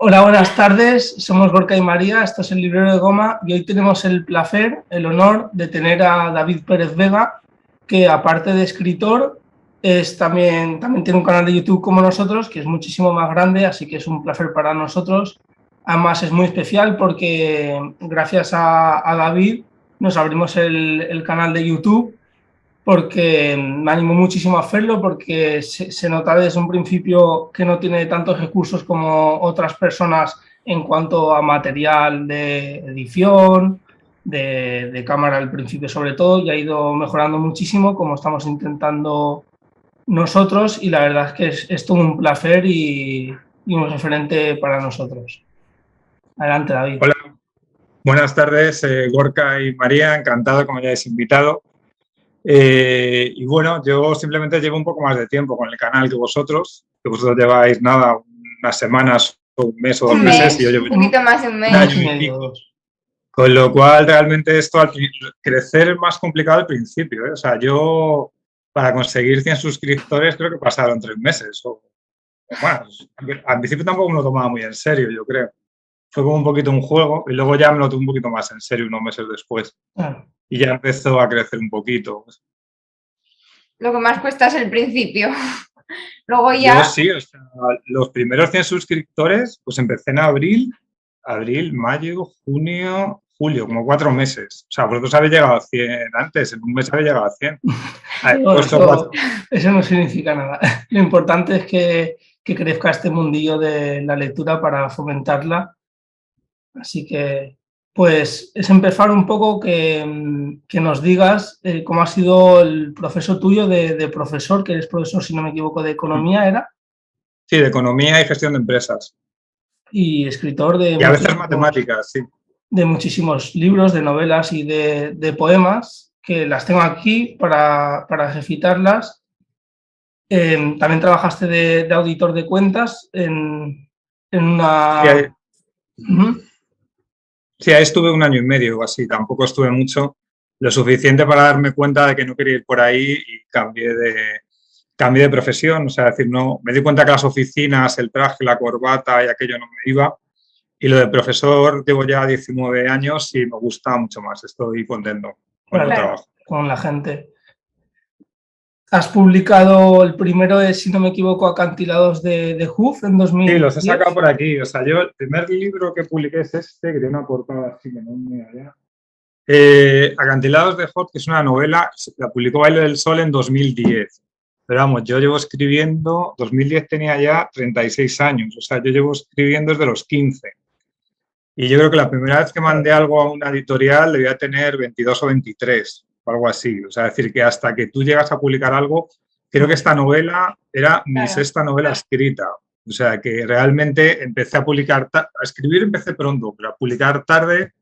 Hola, buenas tardes. Somos Gorka y María. Esto es el Librero de Goma y hoy tenemos el placer, el honor de tener a David Pérez Vega, que aparte de escritor, también tiene un canal de YouTube como nosotros, que es muchísimo más grande, así que es un placer para nosotros. Además es muy especial porque gracias a David nos abrimos el canal de YouTube, porque me animó muchísimo a hacerlo, porque se nota desde un principio que no tiene tantos recursos como otras personas en cuanto a material de edición, de cámara al principio sobre todo, y ha ido mejorando muchísimo como estamos intentando nosotros, y la verdad es que es todo un placer y un referente para nosotros. Adelante, David. Hola, buenas tardes, Gorka y María, encantado que me hayáis invitado. Y bueno, yo simplemente llevo un poco más de tiempo con el canal que vosotros lleváis nada, unas semanas o un mes o 2 meses, y yo llevo un poquito más de un mes. un año y pico. Con lo cual, realmente esto al crecer es más complicado al principio, ¿eh? O sea, yo para conseguir 100 suscriptores creo que pasaron 3 meses. Bueno, al principio tampoco me lo tomaba muy en serio, yo creo. Fue como un poquito un juego y luego ya me lo tuve un poquito más en serio unos meses después. Y ya empezó a crecer un poquito. Lo que más cuesta es el principio. Luego ya... Yo sí, o sea, los primeros 100 suscriptores, pues empecé en abril, mayo, junio, julio, como 4 meses. O sea, vosotros habéis llegado a 100 antes, en un mes habéis llegado a 100. Eso no significa nada. Lo importante es que crezca este mundillo de la lectura para fomentarla. Así que, pues, es empezar un poco que nos digas cómo ha sido el proceso tuyo de profesor, que eres profesor, si no me equivoco, de economía, ¿era? Sí, de economía y gestión de empresas. Y escritor de... Y a veces matemáticas, sí. De muchísimos libros, de novelas y de poemas, que las tengo aquí para recitarlas. También trabajaste de auditor de cuentas en una... Sí, ahí estuve un año y medio o así, tampoco estuve mucho, lo suficiente para darme cuenta de que no quería ir por ahí y cambié de profesión. O sea, decir, no, me di cuenta que las oficinas, el traje, la corbata y aquello no me iba. Y lo de profesor llevo ya 19 años y me gusta mucho más, estoy contento con el trabajo. Con la gente. Has publicado el primero, si no me equivoco, Acantilados de Hoof en 2010. Sí, los he sacado por aquí. O sea, yo el primer libro que publiqué es este, que tiene una portada así que no me allá. Acantilados de Hoof, que es una novela, la publicó Baile del Sol en 2010. Pero vamos, yo llevo escribiendo, 2010 tenía ya 36 años, o sea, yo llevo escribiendo desde los 15. Y yo creo que la primera vez que mandé algo a una editorial debía tener 22 o 23, o algo así. O sea, es decir, que hasta que tú llegas a publicar algo, creo que esta novela era mi sexta novela escrita. O sea, que realmente empecé a publicar, a escribir empecé pronto, pero a publicar tarde.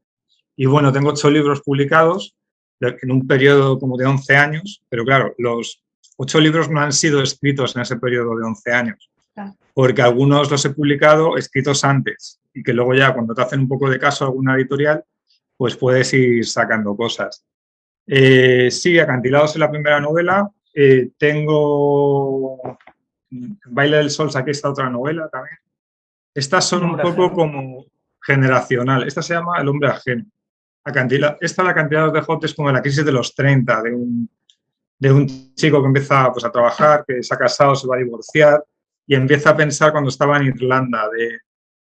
Y bueno, tengo 8 libros publicados en un periodo como de 11 años, pero claro, los 8 libros no han sido escritos en ese periodo de 11 años, porque algunos los he publicado escritos antes y que luego ya cuando te hacen un poco de caso a alguna editorial, pues puedes ir sacando cosas. Sí, Acantilados es la primera novela. Tengo Baile del Sol, saqué esta otra novela también. Estas son un poco como generacional. Esta se llama El hombre ajeno. Esta, la Acantilados de Hot, es como la crisis de los 30, de un chico que empieza pues, a trabajar, que se ha casado, se va a divorciar y empieza a pensar cuando estaba en Irlanda,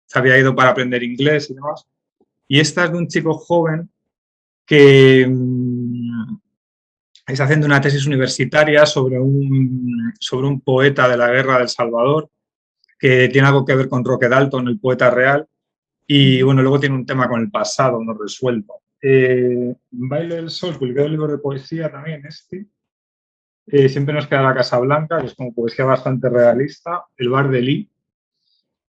se había ido para aprender inglés y demás. Y esta es de un chico joven que está haciendo una tesis universitaria sobre un poeta de la guerra del Salvador, que tiene algo que ver con Roque Dalton, el poeta real, y bueno, luego tiene un tema con el pasado no resuelto. Baile del Sol, publicado un libro de poesía también, Siempre nos queda la Casa Blanca, que es como poesía bastante realista, El bar de Lee,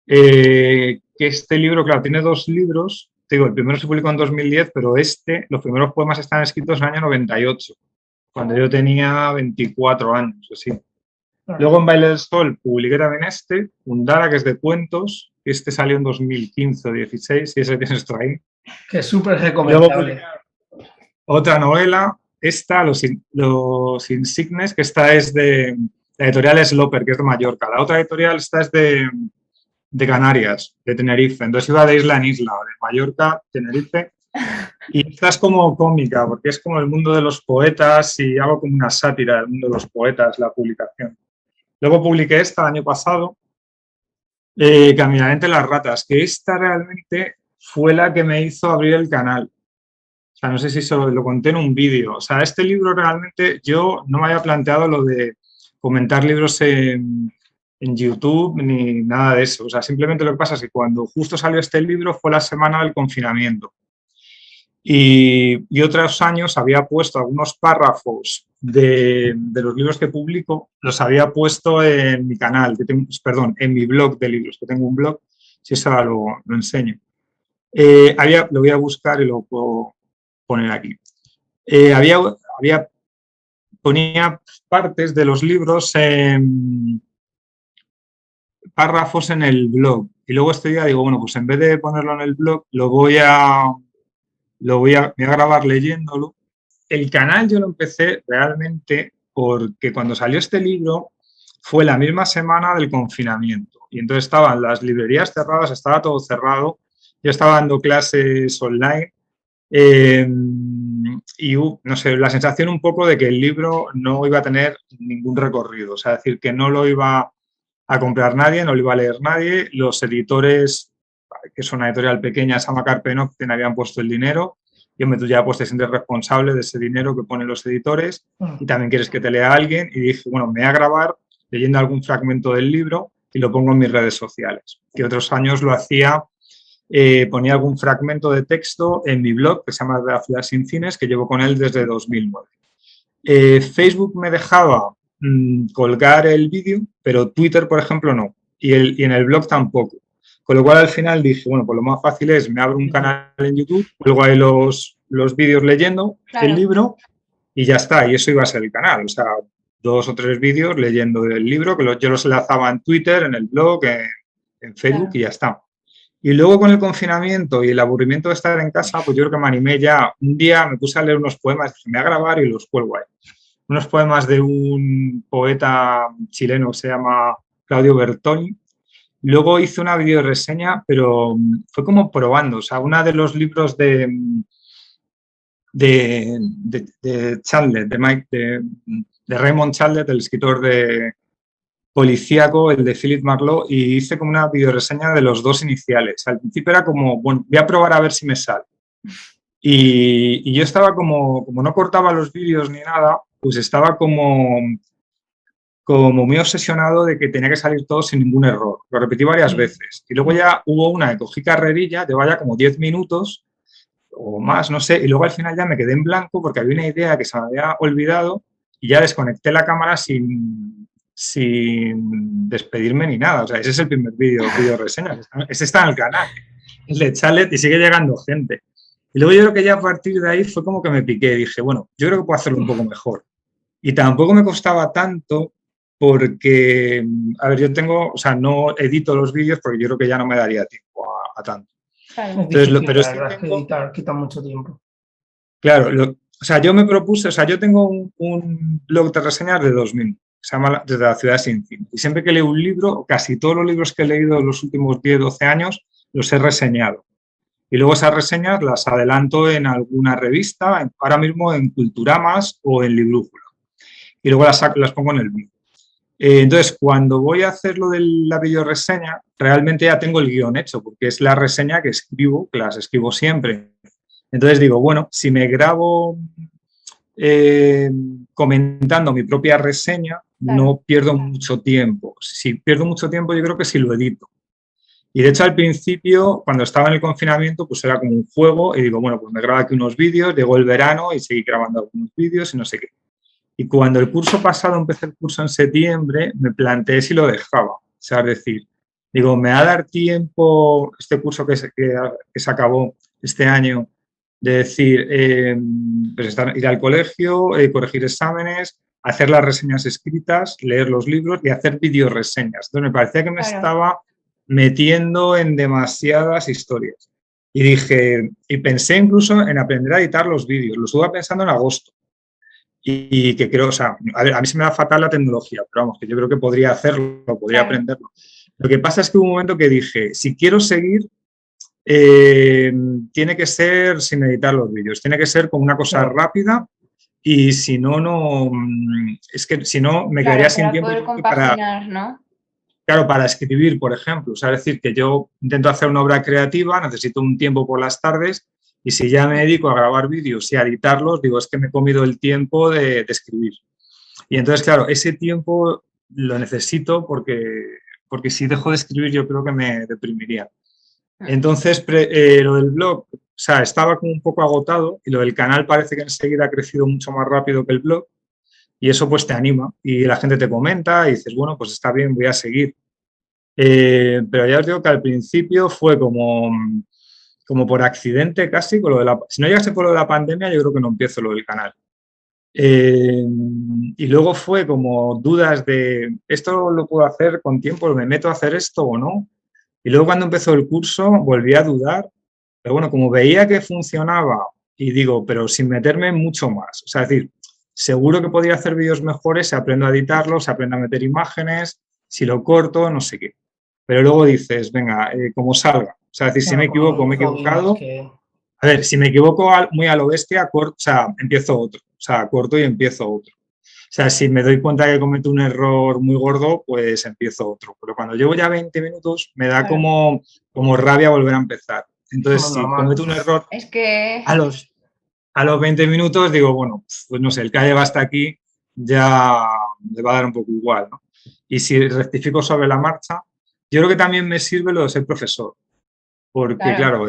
que este libro, claro, tiene 2 libros. Te digo, el primero se publicó en 2010, pero los primeros poemas están escritos en el año 98, cuando yo tenía 24 años, así. Luego en Baile del Sol publiqué también Undara, que es de cuentos. Este salió en 2015 o 16, y ese tienes tú ahí. Que es súper recomendable. Otra novela, Los Insignes, que esta es de la editorial Sloper, que es de Mallorca. La otra editorial, esta es de de Canarias, de Tenerife. Entonces iba de isla en isla, de Mallorca, Tenerife. Y esta es como cómica, porque es como el mundo de los poetas y hago como una sátira del mundo de los poetas, la publicación. Luego publiqué esta el año pasado, Caminaré las ratas, que esta realmente fue la que me hizo abrir el canal. O sea, no sé si solo lo conté en un vídeo. O sea, este libro realmente yo no me había planteado lo de comentar libros en YouTube ni nada de eso. O sea, simplemente lo que pasa es que cuando justo salió este libro fue la semana del confinamiento. Y otros años había puesto algunos párrafos de los libros que publico, los había puesto en mi canal, perdón, en mi blog de libros, que tengo un blog, si eso lo enseño. Lo voy a buscar y lo puedo poner aquí. Ponía partes de los libros en párrafos en el blog. Y luego este día digo, bueno, pues en vez de ponerlo en el blog, me voy a grabar leyéndolo. El canal yo lo empecé realmente porque cuando salió este libro fue la misma semana del confinamiento. Y entonces estaban las librerías cerradas, estaba todo cerrado. Yo estaba dando clases online y no sé, la sensación un poco de que el libro no iba a tener ningún recorrido. O sea, decir, que no lo iba a comprar nadie, no lo iba a leer nadie. Los editores, que es una editorial pequeña, Sama Carpenocten, habían puesto el dinero. Yo tú ya pues te sientes responsable de ese dinero que ponen los editores y también quieres que te lea alguien. Y dije, bueno, me voy a grabar leyendo algún fragmento del libro y lo pongo en mis redes sociales. Que otros años lo hacía, ponía algún fragmento de texto en mi blog, que se llama De la ciudad sin cines, que llevo con él desde 2009. Facebook me dejaba colgar el vídeo, pero Twitter, por ejemplo, no. Y en el blog tampoco. Con lo cual, al final dije, bueno, pues lo más fácil es, me abro un canal en YouTube, luego hay los vídeos leyendo el libro y ya está. Y eso iba a ser el canal. O sea, 2 o 3 vídeos leyendo el libro, que yo los enlazaba en Twitter, en el blog, en Facebook y ya está. Y luego con el confinamiento y el aburrimiento de estar en casa, pues yo creo que me animé ya. Un día me puse a leer unos poemas, dije, me voy a grabar y los cuelgo ahí. Unos poemas de un poeta chileno que se llama Claudio Bertoni. Luego hice una videoreseña, pero fue como probando. O sea, uno de los libros de Chandler, de Raymond Chandler, del escritor de policíaco, el de Philip Marlowe, y hice como una videoreseña de los 2 iniciales. Al principio era como, bueno, voy a probar a ver si me sale. Y yo estaba como no cortaba los vídeos ni nada, pues estaba como muy obsesionado de que tenía que salir todo sin ningún error. Lo repetí varias veces. Y luego ya hubo una que cogí carrerilla, llevaba ya como 10 minutos o más, no sé, y luego al final ya me quedé en blanco porque había una idea que se me había olvidado y ya desconecté la cámara sin despedirme ni nada. O sea, ese es el primer vídeo reseña. Ese está en el canal, el de Chalet, y sigue llegando gente. Y luego yo creo que ya a partir de ahí fue como que me piqué. Dije, bueno, yo creo que puedo hacerlo un poco mejor. Y tampoco me costaba tanto porque, a ver, no edito los vídeos porque yo creo que ya no me daría tiempo a tanto. Claro. Entonces, pero es que editar quita mucho tiempo. Claro, yo me propuse, yo tengo un blog de reseñas de 2000, se llama Desde la ciudad sin cines. Y siempre que leo un libro, casi todos los libros que he leído en los últimos 10, 12 años, los he reseñado. Y luego esas reseñas las adelanto en alguna revista, ahora mismo en Culturamas o en Librújula. Y luego las pongo en el blog. Entonces, cuando voy a hacer lo de la videoreseña, realmente ya tengo el guión hecho, porque es la reseña que escribo, que las escribo siempre. Entonces digo, bueno, si me grabo comentando mi propia reseña, no pierdo mucho tiempo. Si pierdo mucho tiempo, yo creo que sí lo edito. Y de hecho, al principio, cuando estaba en el confinamiento, pues era como un juego y digo, bueno, pues me grabo aquí unos vídeos, llegó el verano y seguí grabando algunos vídeos y no sé qué. Y cuando el curso pasado, empecé el curso en septiembre, me planteé si lo dejaba. O sea, es decir, digo, ¿me va a dar tiempo este curso que se acabó este año de decir, pues ir al colegio, corregir exámenes, hacer las reseñas escritas, leer los libros y hacer videoreseñas? Entonces me parecía que me estaba metiendo en demasiadas historias. Y dije, y pensé incluso en aprender a editar los vídeos. Lo estuve pensando en agosto. Y que creo, o sea, a mí se me da fatal la tecnología, pero vamos, que yo creo que podría hacerlo, podría aprenderlo. Lo que pasa es que hubo un momento que dije, si quiero seguir, tiene que ser sin editar los vídeos, tiene que ser como una cosa rápida y si no, es que si no me quedaría sin para tiempo poder compaginar, ¿no? Claro, para escribir, por ejemplo. O sea, es decir, que yo intento hacer una obra creativa, necesito un tiempo por las tardes y si ya me dedico a grabar vídeos y a editarlos, digo, es que me he comido el tiempo de escribir. Y entonces, claro, ese tiempo lo necesito porque si dejo de escribir yo creo que me deprimiría. Entonces, lo del blog, o sea, estaba como un poco agotado y lo del canal parece que enseguida ha crecido mucho más rápido que el blog y eso pues te anima y la gente te comenta y dices, bueno, pues está bien, voy a seguir. Pero ya os digo que al principio fue como por accidente casi, con lo de si no llegase por lo de la pandemia, yo creo que no empiezo lo del canal. Y luego fue como dudas de, ¿esto lo puedo hacer con tiempo? ¿Me meto a hacer esto o no? Y luego cuando empezó el curso volví a dudar, pero bueno, como veía que funcionaba y digo, pero sin meterme mucho más, o sea, es decir, seguro que podría hacer vídeos mejores si aprendo a editarlos, si aprendo a meter imágenes, si lo corto, no sé qué. Pero luego dices, venga, como salga. O sea, es decir, si me equivoco, me he equivocado. A ver, si me equivoco muy a lo bestia, o sea, empiezo otro. O sea, corto y empiezo otro. O sea, si me doy cuenta que cometo un error muy gordo, pues empiezo otro. Pero cuando llevo ya 20 minutos, me da como rabia volver a empezar. Entonces, si cometo un error es que a los 20 minutos, digo, bueno, pues no sé, el que haya hasta aquí ya me va a dar un poco igual, ¿no? Y si rectifico sobre la marcha, yo creo que también me sirve lo de ser profesor. Porque, claro,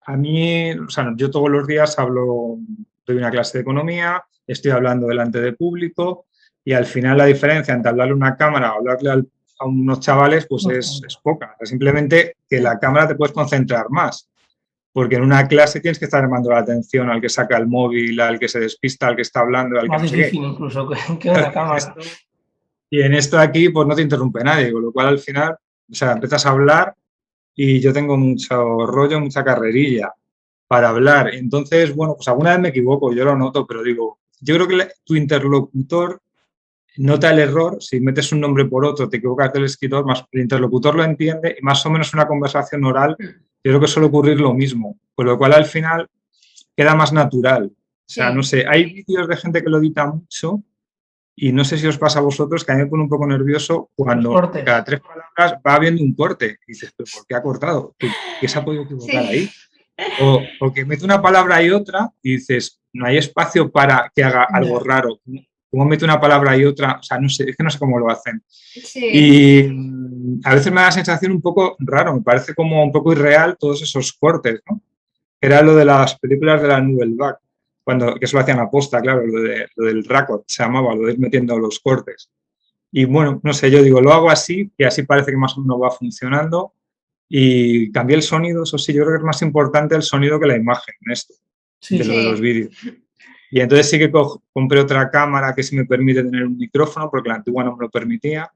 a mí, o sea, yo todos los días doy una clase de economía, estoy hablando delante de público y al final la diferencia entre hablarle a una cámara o hablarle a unos chavales pues es poca. Simplemente que la cámara te puedes concentrar más, porque en una clase tienes que estar llamando la atención al que saca el móvil, al que se despista, al que está hablando, al más que no difícil incluso que una cámara. Y en esto aquí pues no te interrumpe nadie, con lo cual al final, o sea, empiezas a hablar y yo tengo mucho rollo, mucha carrerilla para hablar. Entonces, bueno, pues alguna vez me equivoco, yo lo noto, pero digo, yo creo que tu interlocutor nota el error, si metes un nombre por otro, te equivocas del escritor, más el interlocutor lo entiende y más o menos una conversación oral, yo creo que suele ocurrir lo mismo, con lo cual al final queda más natural. O sea, no sé, hay vídeos de gente que lo edita mucho y no sé si os pasa a vosotros que a mí me pone un poco nervioso cuando cada 3 palabras va habiendo un corte. Y dices, ¿pero por qué ha cortado? ¿Qué se ha podido equivocar ahí? O que mete una palabra y otra y dices, no hay espacio para que haga algo raro. ¿Cómo mete una palabra y otra? O sea, no sé, es que no sé cómo lo hacen. Y a veces me da la sensación un poco raro, me parece como un poco irreal todos esos cortes, ¿no? Era lo de las películas de la Nouvelle Vague, que eso lo hacían a posta, claro, lo del raccord se llamaba, lo de ir metiendo los cortes. Y bueno, no sé, yo digo, lo hago así, y así parece que más o menos va funcionando. Y cambié el sonido, eso sí, yo creo que es más importante el sonido que la imagen en esto, de lo de los vídeos. Y entonces sí que compré otra cámara que sí me permite tener un micrófono, porque la antigua no me lo permitía.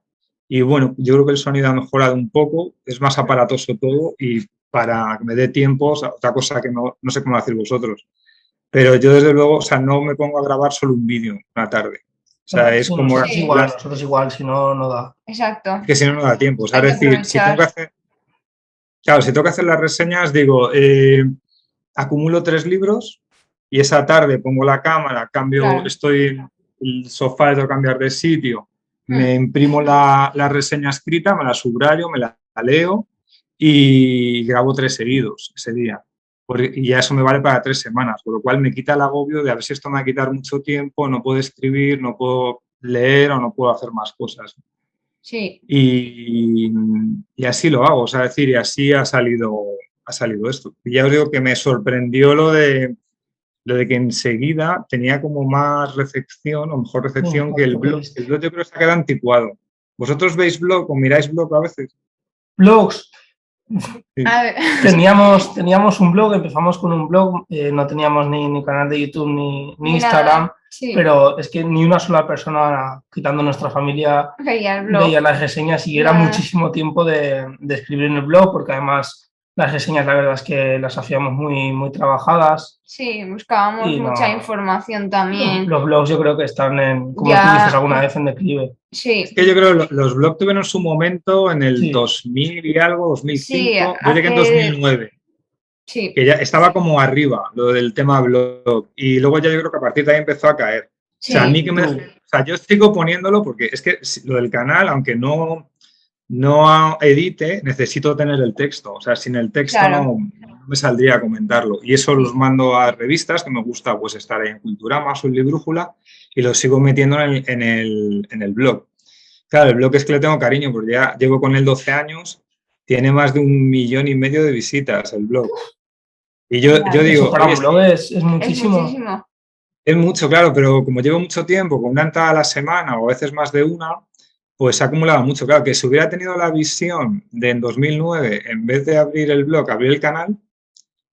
Y bueno, yo creo que el sonido ha mejorado un poco, es más aparatoso todo y para que me dé tiempo, o sea, otra cosa que no sé cómo decir vosotros. Pero yo desde luego, o sea, no me pongo a grabar solo un vídeo una tarde. O sea, es como... Nosotros igual, si no, no da. Exacto. Es que si no, no da tiempo. O sea, es decir, si tengo que hacer... Claro, si tengo que hacer las reseñas, digo, acumulo 3 libros y esa tarde pongo la cámara, estoy en el sofá, tengo que cambiar de sitio, me imprimo la reseña escrita, me la subrayo, me la leo y grabo 3 seguidos ese día. Y ya eso me vale para 3 semanas, por lo cual me quita el agobio de a ver si esto me va a quitar mucho tiempo, no puedo escribir, no puedo leer o no puedo hacer más cosas. Sí. Y así lo hago, o sea, decir, y así ha salido esto. Y ya os digo que me sorprendió lo de que enseguida tenía como más recepción o mejor recepción que el blog. El blog yo creo que se ha quedado anticuado. ¿Vosotros veis blog o miráis blog a veces? Blogs. Sí. Teníamos un blog, empezamos con un blog, no teníamos ni canal de YouTube ni Instagram, pero es que ni una sola persona, quitando nuestra familia, veía las reseñas y era muchísimo tiempo de escribir en el blog, porque además Las reseñas, la verdad es que las hacíamos muy trabajadas. Sí, buscábamos Y mucha no, información también. los blogs yo creo que están en, como tú dices Ya, alguna vez, en declive. Es sí, que yo creo que los blogs tuvieron su momento en el Sí, 2000 y algo, sí, 2005. Yo llegué en hace, 2009, sí, que ya estaba como arriba lo del tema blog. Y luego ya yo creo que a partir de ahí empezó a caer. O sea, a sí, mí que me... O sea, yo sigo poniéndolo porque es que lo del canal, aunque no edite, necesito tener el texto. O sea, sin el texto claro, no me saldría a comentarlo. Y eso los sí, mando a revistas, que me gusta pues estar ahí en Culturama o en Librújula, y los sigo metiendo en el blog. Claro, el blog es que le tengo cariño, porque ya llevo con él 12 años, tiene más de 1,5 millones de visitas el blog. Y yo claro. eso digo, para oye, un blog es Es muchísimo. muchísimo. es mucho, claro, pero como llevo mucho tiempo, con una entrada a la semana o a veces más de una, pues se ha acumulado mucho. Claro, que si hubiera tenido la visión de en 2009, en vez de abrir el blog, abrir el canal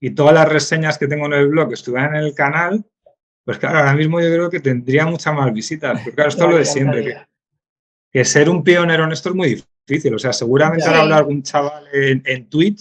y todas las reseñas que tengo en el blog estuvieran en el canal, pues claro, ahora mismo yo creo que tendría muchas más visitas. Pero claro, esto es lo Me de siempre, que, encantaría. que ser un pionero en esto es muy difícil. O sea, seguramente ahora Ya, habrá Sí, algún chaval en Tweet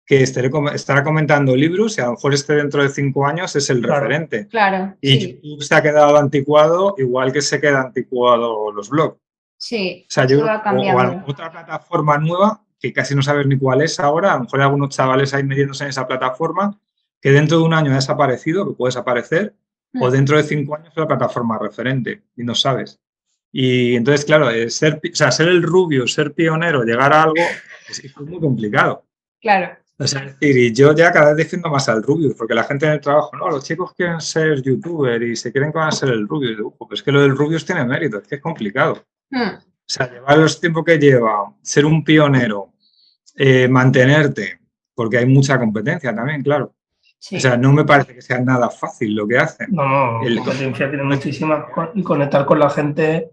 que estará comentando libros y a lo mejor dentro de 5 años es el claro. referente. claro, Y sí, YouTube se ha quedado anticuado, igual que se queda anticuado los blogs. sí, O sea, yo todo creo va o a lo cambiando. mejor otra plataforma nueva, que casi no sabes ni cuál es ahora, a lo mejor hay algunos chavales ahí metiéndose en esa plataforma, que dentro de un año ha desaparecido, que puede desaparecer, o Mm, dentro de 5 años es la plataforma referente, y no sabes. Y entonces, claro, ser el rubio, ser pionero, llegar a algo, es muy complicado. claro, O sea, es decir, y yo ya cada vez defiendo más al Rubius, porque la gente en el trabajo, no, los chicos quieren ser youtuber y se creen que van a ser el Rubius. Y digo, pues es que lo del Rubius tiene mérito, es que es complicado. O mm, sea, llevar los tiempos que lleva, ser un pionero, mantenerte, porque hay mucha competencia también, claro. O sea, sí, no me parece que sea nada fácil lo que hacen. No, El, competencia tiene muchísima. Y conectar con la gente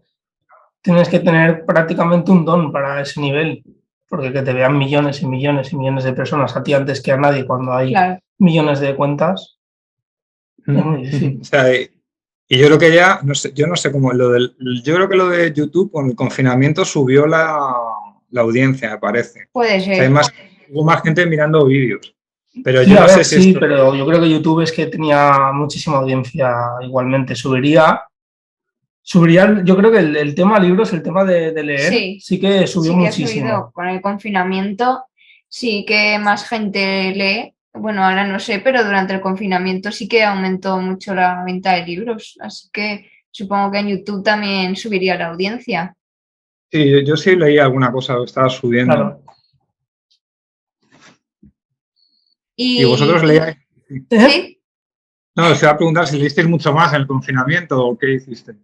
tienes que tener prácticamente un don para ese nivel. Porque que te vean millones y millones y millones de personas a ti antes que a nadie cuando hay claro, millones de cuentas, es muy o difícil. sea, y yo creo que ya, no sé, yo no sé cómo, yo creo que lo de YouTube con el confinamiento subió la audiencia, me parece. puede O sea, ser. hubo más gente mirando vídeos. Pero Sí, yo a no sé ver, si sí, esto... pero yo creo que YouTube es que tenía muchísima audiencia igualmente. Subiría, yo creo que el tema libros, el tema de leer, Sí, sí que subió sí que ha muchísimo. subido con el confinamiento, sí que más gente lee. Bueno, ahora no sé, pero durante el confinamiento sí que aumentó mucho la venta de libros, así que supongo que en YouTube también subiría la audiencia. Sí, yo sí leí alguna cosa que estaba subiendo. Claro. ¿Y vosotros Y leíais? ¿Eh? sí, No, os iba a preguntar si leísteis mucho más en el confinamiento o qué hiciste.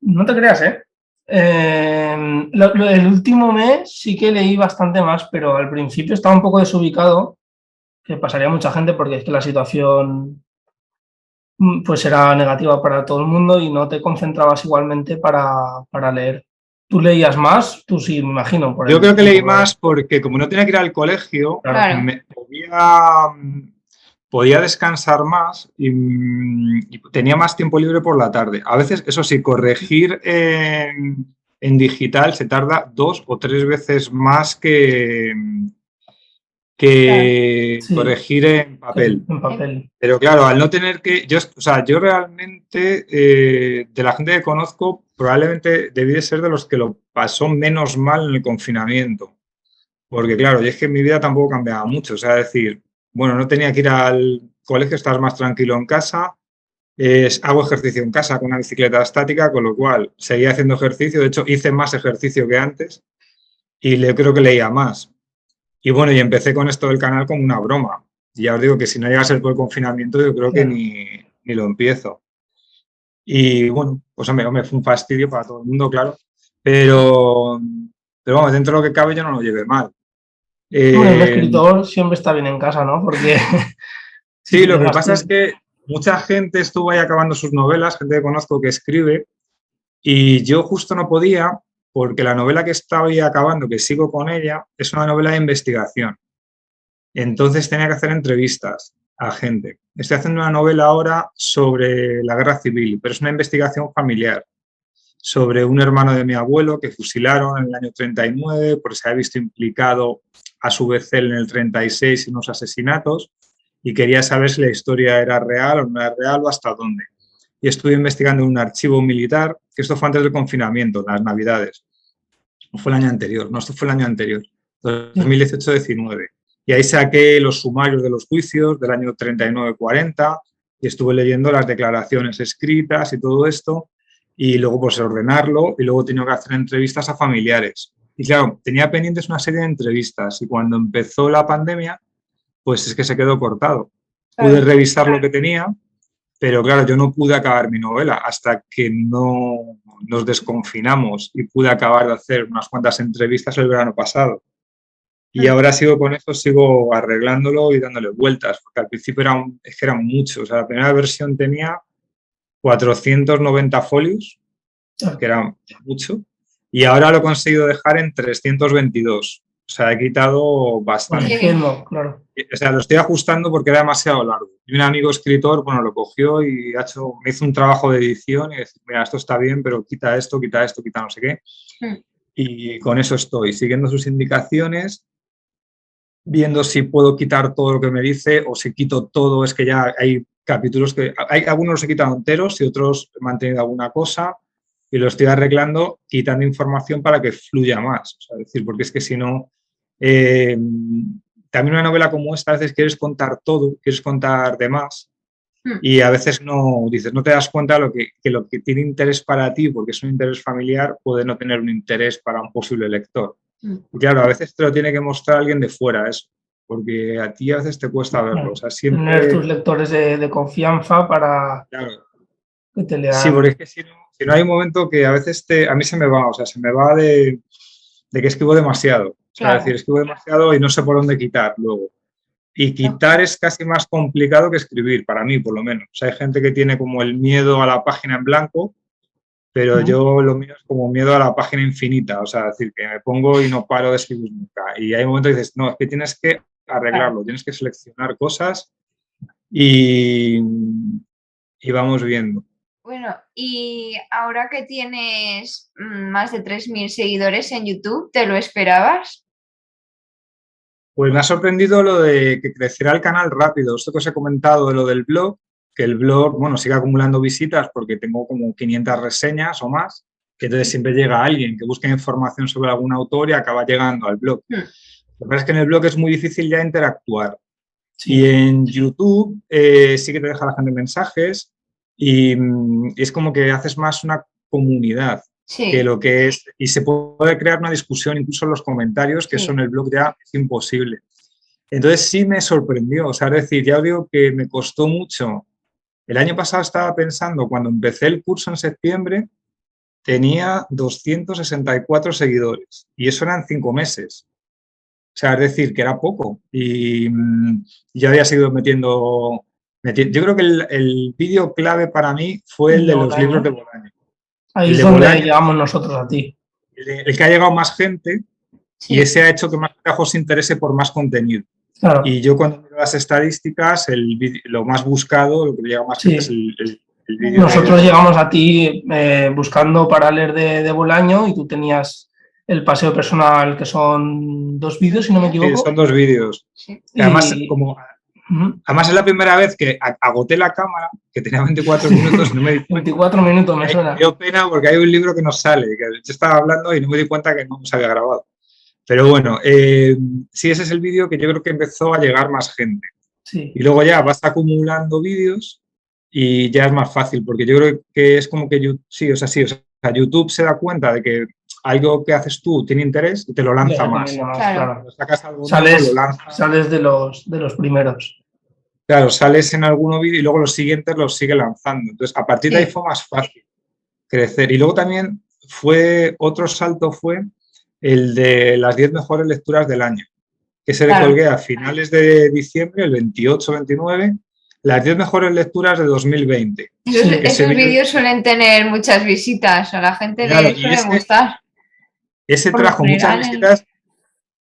No te creas, ¿eh? El último mes sí que leí bastante más, pero al principio estaba un poco desubicado, que pasaría mucha gente porque es que la situación pues era negativa para todo el mundo y no te concentrabas igualmente para leer. ¿Tú leías más? Tú sí, me imagino, por Yo el creo que leí tiempo, claro. más porque como no tenía que ir al colegio, Claro, claro, podía descansar más y tenía más tiempo libre por la tarde. A veces, eso sí, corregir en digital se tarda 2 o 3 veces más claro. que sí, corregir en que papel. en papel. Pero claro, al no tener que, o sea, yo realmente, de la gente que conozco, probablemente debí de ser de los que lo pasó menos mal en el confinamiento. Porque claro, y es que mi vida tampoco cambiaba mucho. O sea, decir, bueno, no tenía que ir al colegio, estar más tranquilo en casa. Hago ejercicio en casa con una bicicleta estática, con lo cual seguía haciendo ejercicio. De hecho, hice más ejercicio que antes y creo que leía más. Y bueno, y empecé con esto del canal como una broma. Y ya os digo que si no llega a ser por el confinamiento, yo creo que Claro. ni lo empiezo. Y bueno, pues hombre, fue un fastidio para todo el mundo, claro. Pero, pero vamos, dentro de lo que cabe yo no lo llevé mal. Hombre, un Eh, escritor siempre está bien en casa, ¿no? Porque si sí, lo tienes que más pasa es tiempo. que mucha gente estuvo ahí acabando sus novelas, gente que conozco que escribe, y yo justo no podía porque la novela que estaba ahí acabando, que sigo con ella, es una novela de investigación. Entonces tenía que hacer entrevistas a gente. Estoy haciendo una novela ahora sobre la guerra civil, pero es una investigación familiar sobre un hermano de mi abuelo que fusilaron en el año 39 porque se había visto implicado a su vez él en el 36 y unos asesinatos, y quería saber si la historia era real o no era real o hasta dónde. Y estuve investigando en un archivo militar, que esto fue antes del confinamiento, las Navidades. ¿O fue el año anterior? No, esto fue el año anterior, 2018-19. Y ahí saqué los sumarios de los juicios del año 39-40 y estuve leyendo las declaraciones escritas y todo esto, y luego pues ordenarlo, y luego tenía que hacer entrevistas a familiares. Y claro, tenía pendientes una serie de entrevistas, y cuando empezó la pandemia, pues es que se quedó cortado. Pude revisar lo que tenía, pero claro, yo no pude acabar mi novela hasta que no nos desconfinamos y pude acabar de hacer unas cuantas entrevistas el verano pasado. Y ahora sigo con eso, sigo arreglándolo y dándole vueltas, porque al principio eran muchos. O sea, la primera versión tenía 490 folios, que era mucho, y ahora lo he conseguido dejar en 322. O sea, he quitado bastante. Claro. O sea, lo estoy ajustando porque era demasiado largo. Y un amigo escritor, bueno, lo cogió y me hizo un trabajo de edición y decir, mira, esto está bien, pero quita esto, quita no sé qué. Y con eso estoy, siguiendo sus indicaciones, viendo si puedo quitar todo lo que me dice o si quito todo. Es que ya hay capítulos que... algunos los he quitado enteros y otros he mantenido alguna cosa y lo estoy arreglando, quitando información para que fluya más. O sea, es decir, porque es que si no... también una novela como esta, a veces quieres contar todo, quieres contar de más y a veces no te das cuenta que lo que tiene interés para ti, porque es un interés familiar, puede no tener un interés para un posible lector. Y claro, a veces te lo tiene que mostrar alguien de fuera eso, porque a ti a veces te cuesta verlo. O sea, siempre... Tener tus lectores de confianza para que te lean. Sí, porque es que si no hay un momento que a veces a mí se me va, o sea, se me va de que escribo demasiado. O sea, es decir, escribo demasiado y no sé por dónde quitar luego. Y quitar es casi más complicado que escribir, para mí por lo menos. O sea, hay gente que tiene como el miedo a la página en blanco, pero yo lo mío es como miedo a la página infinita. O sea, es decir, que me pongo y no paro de escribir nunca. Y hay momentos que dices, no, es que tienes que arreglarlo, tienes que seleccionar cosas y vamos viendo. Bueno, y ahora que tienes más de 3.000 seguidores en YouTube, ¿te lo esperabas? Pues me ha sorprendido lo de que crecerá el canal rápido. Esto que os he comentado de lo del blog, que el blog, bueno, sigue acumulando visitas porque tengo como 500 reseñas o más, que entonces siempre llega alguien que busca información sobre algún autor y acaba llegando al blog. Lo que pasa es que en el blog es muy difícil ya interactuar. Sí. Y en YouTube sí que te deja la gente mensajes y es como que haces más una comunidad. Sí. Que lo que es, y se puede crear una discusión incluso en los comentarios, que eso en el blog ya es imposible. Entonces sí me sorprendió, o sea, es decir, ya os digo que me costó mucho. El año pasado estaba pensando, cuando empecé el curso en septiembre, tenía 264 seguidores y eso eran 5 meses. O sea, es decir, que era poco y yo había seguido metiendo. Yo creo que el vídeo clave para mí fue el de los libros de Bolaño. Ahí es donde llegamos nosotros a ti. El que ha llegado más gente y ese ha hecho que más gente se interese por más contenido. Claro. Y yo cuando miro las estadísticas, lo más buscado, lo que llega más gente es el vídeo. Nosotros llegamos a ti buscando para leer de Bolaño y tú tenías el paseo personal, que son 2 vídeos, si no me equivoco. Sí, son 2 vídeos. Sí. Además, Además, es la primera vez que agoté la cámara, que tenía 24 minutos y no me di cuenta. 24 minutos, me suena. Me dio pena porque hay un libro que no sale, que yo estaba hablando y no me di cuenta que no se había grabado. Pero bueno, sí, ese es el vídeo que yo creo que empezó a llegar más gente. Sí. Y luego ya vas acumulando vídeos y ya es más fácil, porque yo creo que es como que YouTube se da cuenta de que algo que haces tú tiene interés y te lo lanza más. Claro. Sacas algo nuevo, lo lanzas. Sales de los primeros. Claro, sales en algún vídeo y luego los siguientes los sigue lanzando. Entonces, a partir de ahí fue más fácil crecer. Y luego también otro salto fue el de las 10 mejores lecturas del año, que se le colgué a finales de diciembre, el 28-29, las 10 mejores lecturas de 2020. Esos vídeos suelen tener muchas visitas, a la gente le suele gustar. Ese trajo muchas visitas.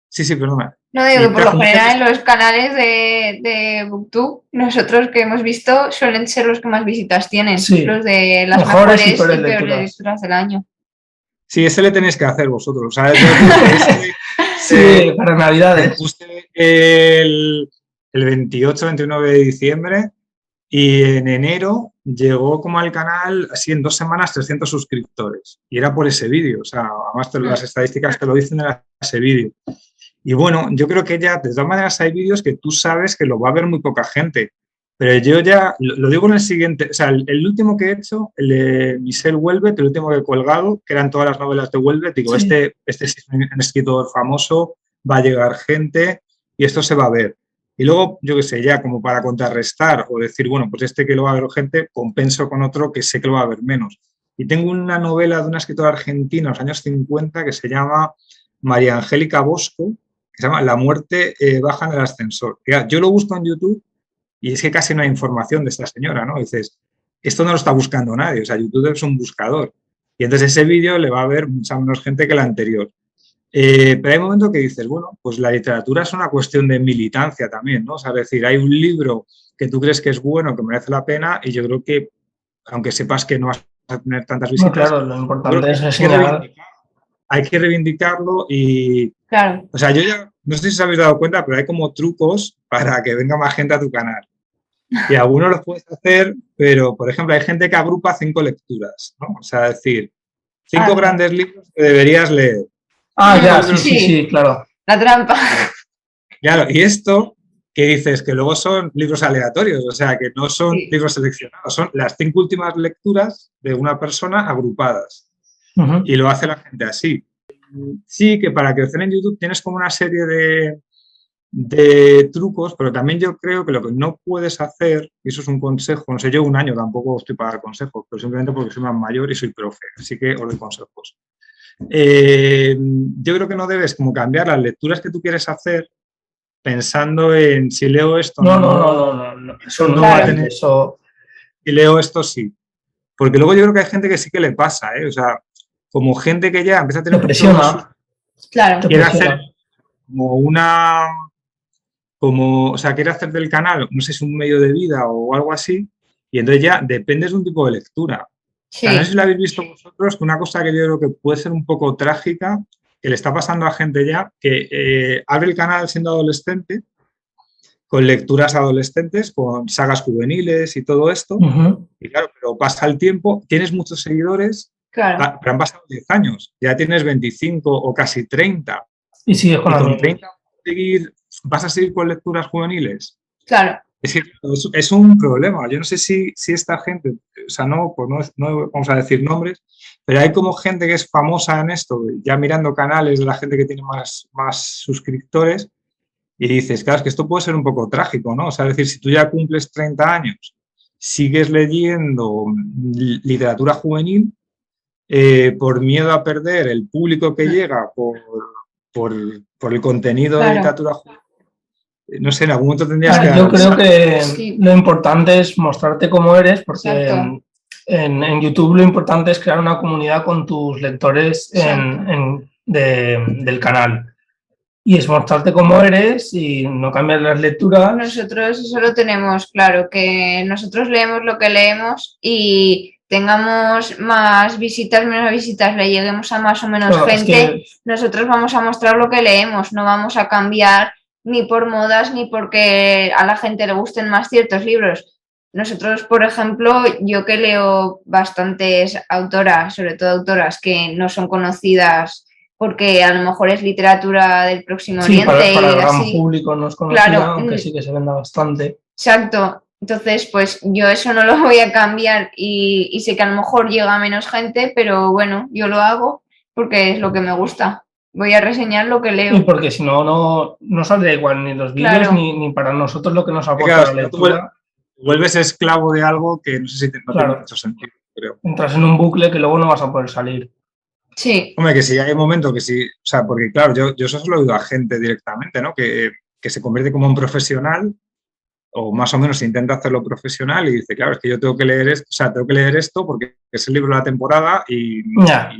Sí, perdona. No digo que por lo general en los canales de BookTube, nosotros que hemos visto, suelen ser los que más visitas tienen, los de las mejores y peores lecturas del año. Sí, ese le tenéis que hacer vosotros. ¿Sabes? Sí, para Navidades. Puse el 28-29 de diciembre y en enero llegó como al canal, así en 2 semanas, 300 suscriptores. Y era por ese vídeo, o sea, además las estadísticas te lo dicen en ese vídeo. Y bueno, yo creo que ya, de todas maneras, hay vídeos que tú sabes que lo va a ver muy poca gente. Pero yo ya, lo digo en el siguiente, o sea, el último que he hecho, el de Michel Houellebecq, el último que he colgado, que eran todas las novelas de Houellebecq, digo, Sí. este es un escritor famoso, va a llegar gente y esto se va a ver. Y luego, yo qué sé, ya como para contrarrestar o decir, bueno, pues este que lo va a ver gente, compenso con otro que sé que lo va a ver menos. Y tengo una novela de una escritora argentina de los años 50 que se llama María Angélica Bosco, que se llama La muerte baja en el ascensor. Yo lo busco en YouTube y es que casi no hay información de esta señora, ¿no? Dices, esto no lo está buscando nadie, o sea, YouTube es un buscador. Y entonces ese vídeo le va a ver mucha menos gente que el anterior. Pero hay un momento que dices, bueno, pues la literatura es una cuestión de militancia también, ¿no? O sea, es decir, hay un libro que tú crees que es bueno, que merece la pena, y yo creo que, aunque sepas que no vas a tener tantas No, visitas, claro, lo yo creo importante que es reseñar. hay que reivindicarlo y, Claro. o sea, yo ya, no sé si os habéis dado cuenta, pero hay como trucos para que venga más gente a tu canal. Y algunos los puedes hacer, pero, por ejemplo, hay gente que agrupa 5 lecturas, ¿no? O sea, es decir, 5 grandes libros que deberías leer. Ah, ya, sí, Sí. sí, claro. La trampa. Claro, y esto que dices que luego son libros aleatorios, o sea, que no son Sí. libros seleccionados, son las 5 últimas lecturas de una persona agrupadas. Ujú. Y lo hace la gente así. Sí, que para crecer en YouTube tienes como una serie de trucos, pero también yo creo que lo que no puedes hacer, y eso es un consejo, no sé, yo 1 año tampoco estoy para dar consejos, pero simplemente porque soy más mayor y soy profe, así que os doy consejos. Yo creo que no debes como cambiar las lecturas que tú quieres hacer pensando en si leo esto No. Eso no va a vale, tener, eso. si leo esto sí. Porque luego yo creo que hay gente que sí que le pasa, ¿eh? O sea, como gente que ya empieza a tener Te presiona. Claro. Te quiere presiona. hacer como o sea, quiere hacer del canal, no sé si un medio de vida o algo así, y entonces ya dependes de un tipo de lectura. O sea, no sé si Sí. lo habéis visto vosotros, que una cosa que yo creo que puede ser un poco trágica, que le está pasando a gente ya, que abre el canal siendo adolescente, con lecturas adolescentes, con sagas juveniles y todo esto, Ujú. y claro, pero pasa el tiempo, tienes muchos seguidores, Claro. pero han pasado 10 años, ya tienes 25 o casi 30, Y sigues con y las con mismas. 30 vas a seguir con lecturas juveniles. Claro. Es que es un problema. Yo no sé si esta gente, o sea, no, pues no vamos a decir nombres, pero hay como gente que es famosa en esto, ya mirando canales de la gente que tiene más suscriptores, y dices, claro, es que esto puede ser un poco trágico, ¿no? O sea, es decir, si tú ya cumples 30 años, sigues leyendo literatura juvenil, por miedo a perder el público que llega por el contenido de Claro. literatura juvenil, no sé, en algún momento tendrías que Yo dar un creo salto. que Sí. lo importante es mostrarte cómo eres, porque Exacto. en YouTube lo importante es crear una comunidad con tus lectores Exacto. del canal. Y es mostrarte cómo eres y no cambiar las lecturas. Nosotros eso lo tenemos claro, que nosotros leemos lo que leemos y tengamos más visitas, menos visitas, le lleguemos a más o menos Claro, es gente, que, nosotros vamos a mostrar lo que leemos, no vamos a cambiar ni por modas ni porque a la gente le gusten más ciertos libros. Nosotros, por ejemplo, yo que leo bastantes autoras, sobre todo autoras que no son conocidas porque a lo mejor es literatura del Próximo sí, Oriente para y el gran así. público no es conocida, Claro, aunque sí que se venda bastante. exacto. Entonces, pues yo eso no lo voy a cambiar y sé que a lo mejor llega a menos gente, pero bueno, yo lo hago porque es lo que me gusta. Voy a reseñar lo que Y leo. porque si no, no saldría igual ni los vídeos Claro, ni para nosotros lo que nos aporta Claro, la si no, tú lectura. vuelves esclavo de algo que no sé si no tiene Claro, mucho sentido, creo. entras en un bucle que luego no vas a poder salir. sí, Hombre, que sí, hay un momento que sí, o sea, porque claro, yo eso se lo digo a gente directamente, ¿no? Que se convierte como un profesional o más o menos intenta hacerlo profesional y dice, claro, es que yo tengo que leer esto, o sea, tengo que leer esto porque es el libro de la temporada y Ya,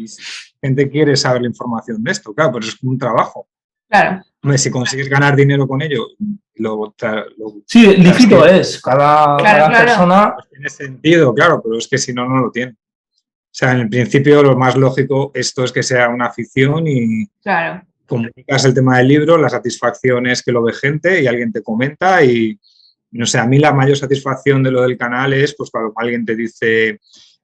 gente quiere saber la información de esto, claro, pero es un trabajo. claro, Hombre, si consigues ganar dinero con ello, sí, lícito transcribes, es. Cada claro, persona. pues tiene sentido, claro, pero es que si no, no lo tiene. O sea, en el principio lo más lógico esto es que sea una afición y claro. comunicas el tema del libro, la satisfacción es que lo ve gente y alguien te comenta y, no sé, a mí la mayor satisfacción de lo del canal es pues cuando alguien te dice,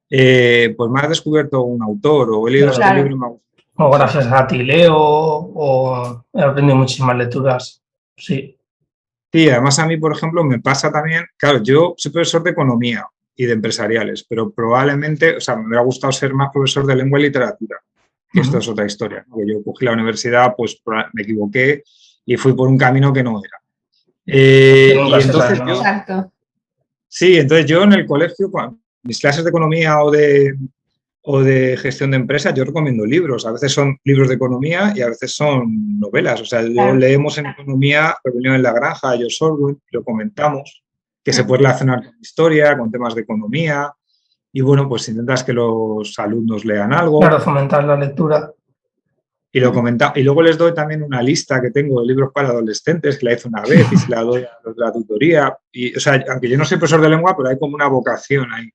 pues me has descubierto un autor o he leído este libro y me ha gustado. O gracias a ti leo, o he aprendido muchísimas lecturas, sí. Sí, además a mí, por ejemplo, me pasa también, claro, yo soy profesor de economía y de empresariales, pero probablemente, o sea, me hubiera gustado ser más profesor de lengua y literatura, que esto es otra historia, ¿no? Yo cogí la universidad, pues me equivoqué y fui por un camino que no era. Y entonces yo, Exacto. sí, entonces yo en el colegio, mis clases de economía o de gestión de empresas, yo recomiendo libros. A veces son libros de economía y a veces son novelas. O sea, luego leemos en economía Rebelión en la Granja, George Orwell, lo comentamos, que se puede relacionar con historia, con temas de economía. Y bueno, pues intentas que los alumnos lean algo. Claro, fomentar la lectura. Y lo comenta, y luego les doy también una lista que tengo de libros para adolescentes, que la hice una vez y se la doy a los de la tutoría. Y, o sea, aunque yo no soy profesor de lengua, pero hay como una vocación ahí.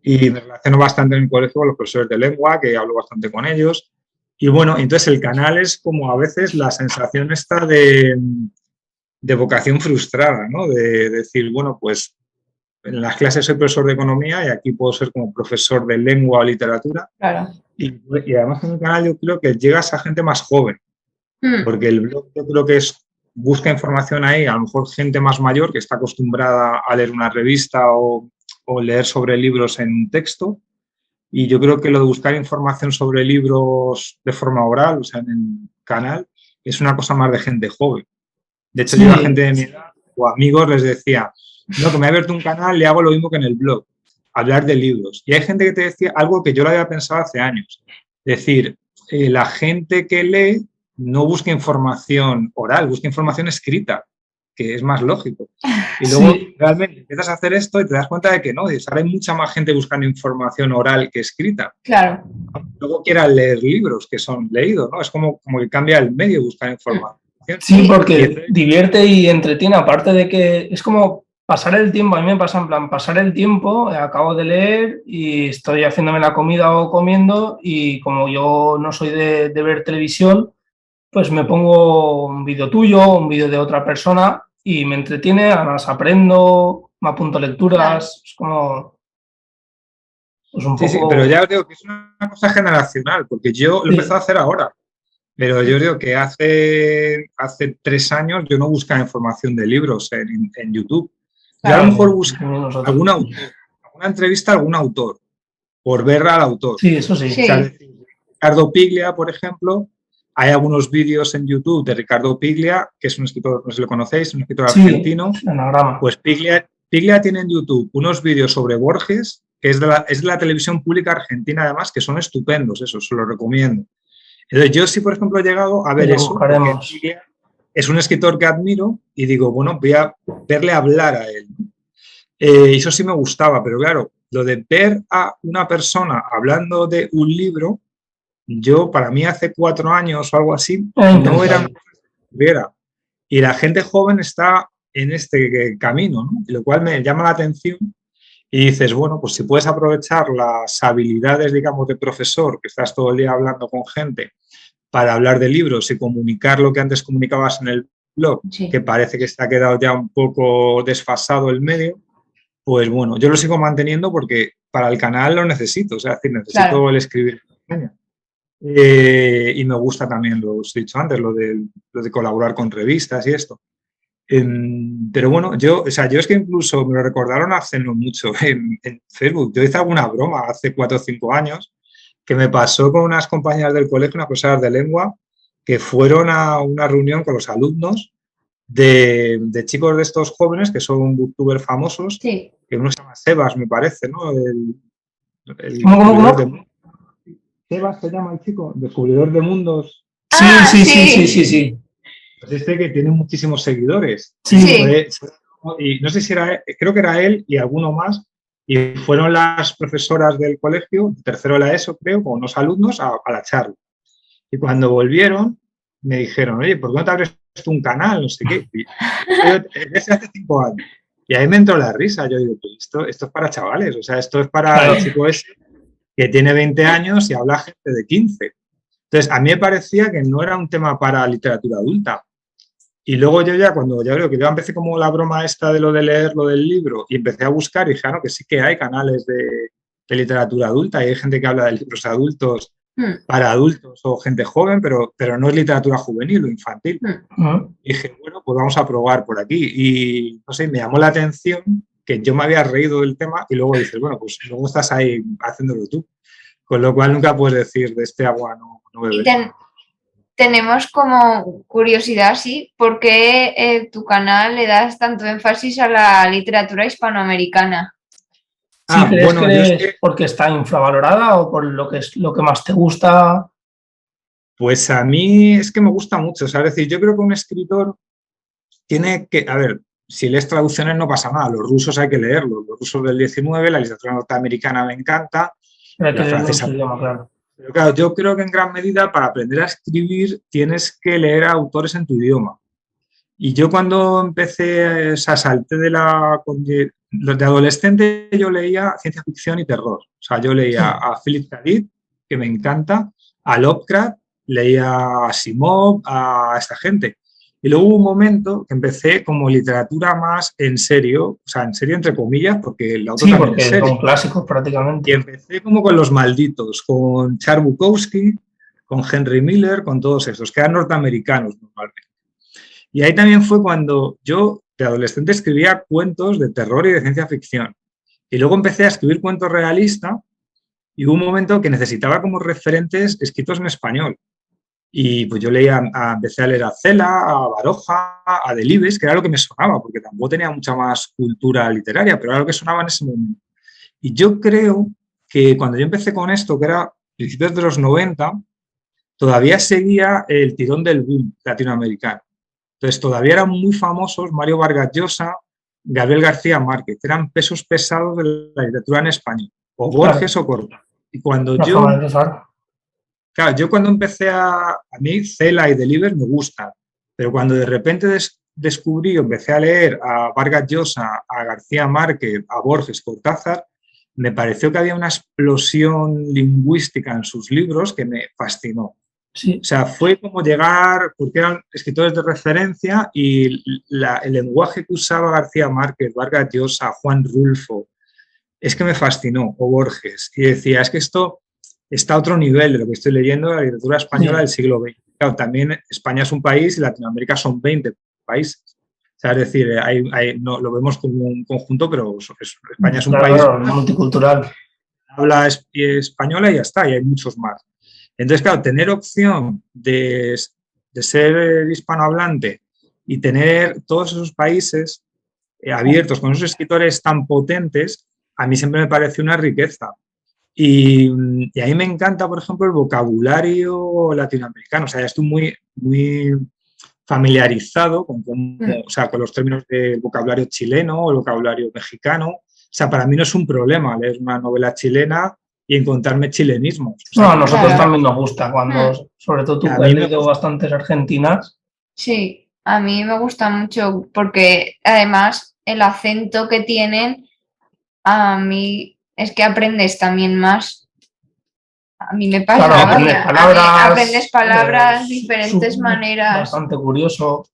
Y me relaciono bastante en el colegio con los profesores de lengua, que hablo bastante con ellos. Y bueno, entonces el canal es como a veces la sensación esta de vocación frustrada, ¿no? De decir, bueno, pues en las clases soy profesor de economía y aquí puedo ser como profesor de lengua o literatura. Claro. Y además en el canal yo creo que llegas a gente más joven, porque el blog yo creo que busca información ahí, a lo mejor gente más mayor que está acostumbrada a leer una revista o leer sobre libros en texto. Y yo creo que lo de buscar información sobre libros de forma oral, o sea, en el canal, es una cosa más de gente joven. De hecho, yo a gente de mi edad o amigos les decía, no, que me he abierto un canal y hago lo mismo que en el blog, hablar de libros. Y hay gente que te decía algo que yo lo había pensado hace años. Es decir, la gente que lee no busca información oral, busca información escrita, que es más lógico. Y luego realmente empiezas a hacer esto y te das cuenta de que no, ahora hay mucha más gente buscando información oral que escrita. Claro. Luego quieran leer libros que son leídos, ¿no? Es como que cambia el medio buscar información. Sí, porque divierte y entretiene, aparte de que es como pasar el tiempo. A mí me pasa en plan, pasar el tiempo, acabo de leer y estoy haciéndome la comida o comiendo y como yo no soy de ver televisión, pues me pongo un vídeo tuyo, un vídeo de otra persona y me entretiene, además aprendo, me apunto lecturas, es como... Pues un poco... Sí, pero ya os digo que es una cosa generacional, porque yo lo he empezado a hacer ahora. Pero yo digo que hace 3 años yo no buscaba información de libros en YouTube. Yo a lo mejor buscaba alguna entrevista a algún autor, por ver al autor. Sí, eso sí. O sea, Ricardo Piglia, por ejemplo, hay algunos vídeos en YouTube de Ricardo Piglia, que es un escritor, no sé si lo conocéis, un escritor argentino. Pues Piglia tiene en YouTube unos vídeos sobre Borges, que es de la televisión pública argentina además, que son estupendos, eso, se lo recomiendo. Entonces, yo sí, por ejemplo, he llegado a ver eso, porque es un escritor que admiro y digo, bueno, voy a verle hablar a él. Eso sí me gustaba, pero claro, lo de ver a una persona hablando de un libro, yo, para mí, hace 4 años o algo así, no era una cosa que hubiera. Y la gente joven está en este camino, ¿no? Lo cual me llama la atención. Y dices, bueno, pues si puedes aprovechar las habilidades, digamos, de profesor, que estás todo el día hablando con gente, para hablar de libros y comunicar lo que antes comunicabas en el blog, que parece que se ha quedado ya un poco desfasado el medio, pues bueno, yo lo sigo manteniendo porque para el canal lo necesito, o sea, es decir, necesito el escribir. Y me gusta también, lo os he dicho antes, lo de colaborar con revistas y esto. Pero bueno, yo es que incluso me lo recordaron hace no mucho en Facebook. Yo hice alguna broma hace 4 o 5 años que me pasó con unas compañeras del colegio, unas profesoras de lengua, que fueron a una reunión con los alumnos de chicos de estos jóvenes que son booktubers famosos, que uno se llama Sebas, me parece, ¿no? ¿Cómo? Sebas se llama el chico, descubridor de mundos. Sí. Pues este que tiene muchísimos seguidores. Sí. Y no sé si era, creo que era él y alguno más, y fueron las profesoras del colegio, tercero de la ESO, creo, con unos alumnos a la charla. Y cuando volvieron, me dijeron, oye, ¿por qué no te abres tú un canal? No sé qué. Desde hace 5 años. Y ahí me entró la risa. Yo digo, pues esto es para chavales, o sea, esto es para el chico ese que tiene 20 años y habla gente de 15. Entonces, a mí me parecía que no era un tema para literatura adulta. Y luego yo ya, cuando ya creo que yo empecé como la broma esta de lo de leer lo del libro y empecé a buscar y dije, no, que sí que hay canales de literatura adulta y hay gente que habla de libros adultos para adultos o gente joven, pero no es literatura juvenil o infantil. Y dije, bueno, pues vamos a probar por aquí. Y no sé, me llamó la atención que yo me había reído del tema y luego dices, bueno, pues luego estás ahí haciéndolo tú. Con lo cual nunca puedes decir de este agua no beber. Tenemos como curiosidad, sí, ¿por qué tu canal le das tanto énfasis a la literatura hispanoamericana? Sí, ¿crees que es porque está infravalorada o por lo que es lo que más te gusta? Pues a mí es que me gusta mucho, o sea, es decir, yo creo que un escritor tiene que, a ver, si lees traducciones no pasa nada, los rusos hay que leerlos, los rusos del 19, la literatura norteamericana me encanta, Hay que la leerlo en francesa. su idioma, claro. Pero claro, yo creo que en gran medida para aprender a escribir tienes que leer a autores en tu idioma. Y yo cuando empecé, o sea, salté de de adolescente, yo leía ciencia ficción y terror. O sea, yo leía a Philip K. Dick, que me encanta, a Lovecraft, leía a Asimov, a esta gente. Y luego hubo un momento que empecé como literatura más en serio, o sea, en serio entre comillas, porque el autor también es serio. Son clásicos prácticamente. Y empecé como con los malditos, con Charles Bukowski, con Henry Miller, con todos esos, que eran norteamericanos normalmente. Y ahí también fue cuando yo, de adolescente, escribía cuentos de terror y de ciencia ficción. Y luego empecé a escribir cuentos realistas y hubo un momento que necesitaba como referentes escritos en español. Y pues yo empecé a leer a Cela, a Baroja, a Delibes, que era lo que me sonaba, porque tampoco tenía mucha más cultura literaria, pero era lo que sonaba en ese momento. Y yo creo que cuando yo empecé con esto, que era principios de los 90, todavía seguía el tirón del boom latinoamericano. Entonces, todavía eran muy famosos Mario Vargas Llosa, Gabriel García Márquez, eran pesos pesados de la literatura en español, o Borges o Cortázar. Y cuando yo cuando empecé a mí Cela y Delibes me gustan, pero cuando de repente descubrí, empecé a leer a Vargas Llosa, a García Márquez, a Borges, Cortázar, me pareció que había una explosión lingüística en sus libros que me fascinó. Sí. O sea, fue como llegar, porque eran escritores de referencia y el lenguaje que usaba García Márquez, Vargas Llosa, Juan Rulfo, es que me fascinó, o Borges. Y decía, es que esto está a otro nivel de lo que estoy leyendo de la literatura española del siglo XX. Claro, también España es un país y Latinoamérica son 20 países. O sea, es decir, no, lo vemos como un conjunto, pero España es un país multicultural. Habla española y ya está, y hay muchos más. Entonces, claro, tener opción de ser hispanohablante y tener todos esos países abiertos con esos escritores tan potentes, a mí siempre me parece una riqueza. Y a mí me encanta, por ejemplo, el vocabulario latinoamericano. O sea, ya estoy muy familiarizado con los términos del vocabulario chileno o el vocabulario mexicano. O sea, para mí no es un problema leer una novela chilena y encontrarme chilenismos. O sea, no, a nosotros también nos gusta, sobre todo tú que has leído bastantes argentinas. Sí, a mí me gusta mucho porque además el acento que tienen, a mí es que aprendes también más. A mí me pasa, claro, aprendes palabras, diferentes maneras. Bastante curioso.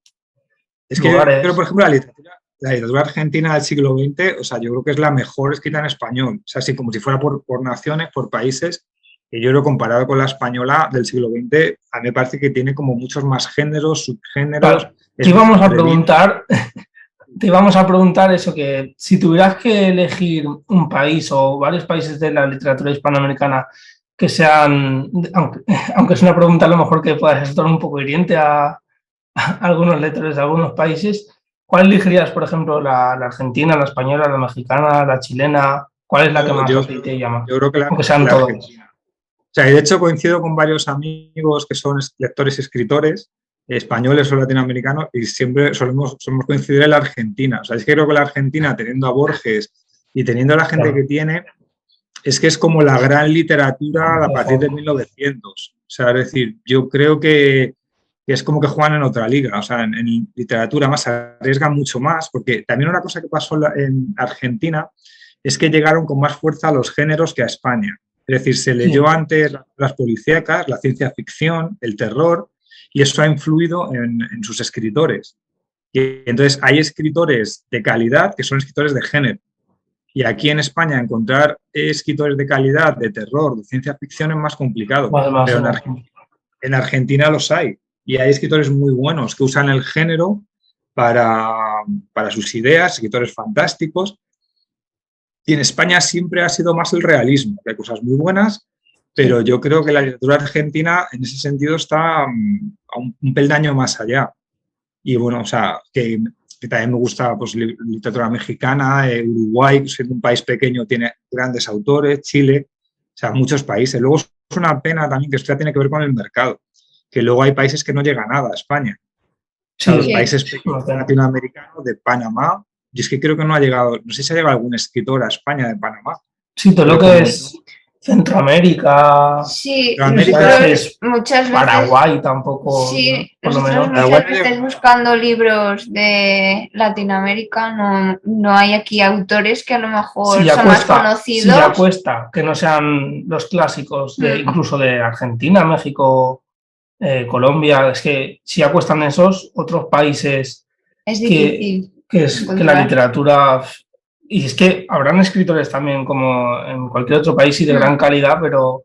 Es que yo creo, por ejemplo, la literatura argentina del siglo XX, o sea, yo creo que es la mejor escrita en español. O sea, así como si fuera por naciones, por países, que yo creo comparado con la española del siglo XX, a mí me parece que tiene como muchos más géneros, subgéneros. Claro. Te íbamos a preguntar eso, que si tuvieras que elegir un país o varios países de la literatura hispanoamericana que sean, aunque es una pregunta a lo mejor que pueda resultar un poco hiriente a algunos lectores de algunos países, ¿cuál elegirías, por ejemplo, la argentina, la española, la mexicana, la chilena? ¿Cuál es la que más te llama? Yo creo que aunque sean todos. Argentina. O sea, de hecho coincido con varios amigos que son lectores y escritores, españoles o latinoamericanos, y siempre solemos coincidir en la Argentina. O sea, es que creo que la Argentina, teniendo a Borges y teniendo a la gente que tiene, es que es como la gran literatura a partir de 1900. O sea, es decir, yo creo que es como que juegan en otra liga. O sea, en literatura más se arriesgan mucho más, porque también una cosa que pasó en Argentina es que llegaron con más fuerza a los géneros que a España. Es decir, se leyó antes las policíacas, la ciencia ficción, el terror, y eso ha influido en sus escritores. Y entonces hay escritores de calidad que son escritores de género. Y aquí en España encontrar escritores de calidad, de terror, de ciencia ficción es más complicado. Pero en Argentina los hay. Y hay escritores muy buenos que usan el género para sus ideas, escritores fantásticos. Y en España siempre ha sido más el realismo, que hay cosas muy buenas, pero yo creo que la literatura argentina en ese sentido está a un peldaño más allá. Y bueno, o sea, que también me gusta pues, literatura mexicana, Uruguay, siendo un país pequeño, tiene grandes autores, Chile, o sea, muchos países. Luego es una pena también que esto ya tiene que ver con el mercado, que luego hay países que no llega nada a España. O sea, los países pequeños latinoamericanos, de Panamá, yo es que creo que no ha llegado, no sé si ha llegado algún escritor a España de Panamá. Sí, todo lo que es Centroamérica, sí, muchas veces Paraguay tampoco, sí, por lo menos. Muchas veces buscando libros de Latinoamérica no hay aquí autores que a lo mejor son más conocidos. Si ya cuesta que no sean los clásicos, incluso de Argentina, México, Colombia, es que si ya cuestan esos otros países es difícil que la literatura... Y es que habrán escritores también como en cualquier otro país y de gran calidad, pero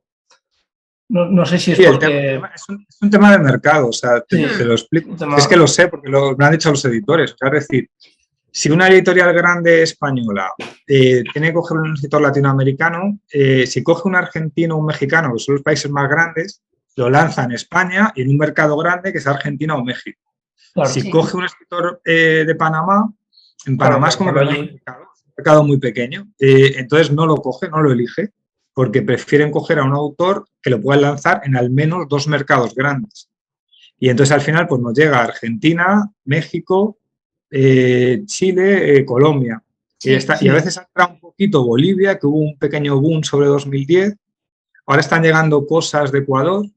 no sé si es porque... Es un tema de mercado, o sea, te lo explico. Es que lo sé porque me han dicho los editores. O sea, es decir, si una editorial grande española tiene que coger un escritor latinoamericano, si coge un argentino o un mexicano, que son los países más grandes, lo lanza en España y en un mercado grande que es Argentina o México. Claro, si coge un escritor de Panamá, en Panamá es como que no hay mercado muy pequeño, entonces no lo coge, no lo elige, porque prefieren coger a un autor que lo puedan lanzar en al menos 2 mercados grandes. Y entonces al final pues nos llega Argentina, México, Chile, Colombia. Y a veces entra un poquito Bolivia, que hubo un pequeño boom sobre 2010. Ahora están llegando cosas de Ecuador,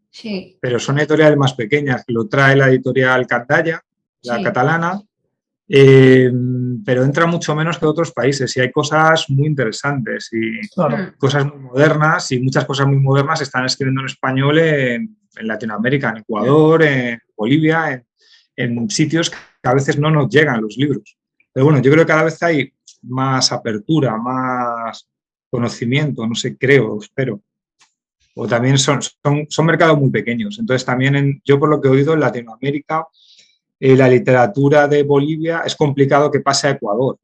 pero son editoriales más pequeñas, que lo trae la editorial Candaya, la catalana. Pero entra mucho menos que otros países y hay cosas muy interesantes y cosas muy modernas, y muchas cosas muy modernas se están escribiendo en español en Latinoamérica, en Ecuador, en Bolivia, en sitios que a veces no nos llegan los libros. Pero bueno, yo creo que cada vez hay más apertura, más conocimiento, no sé, creo, espero. O también son mercados muy pequeños. Entonces también yo por lo que he oído en Latinoamérica, la literatura de Bolivia es complicado que pase a Ecuador,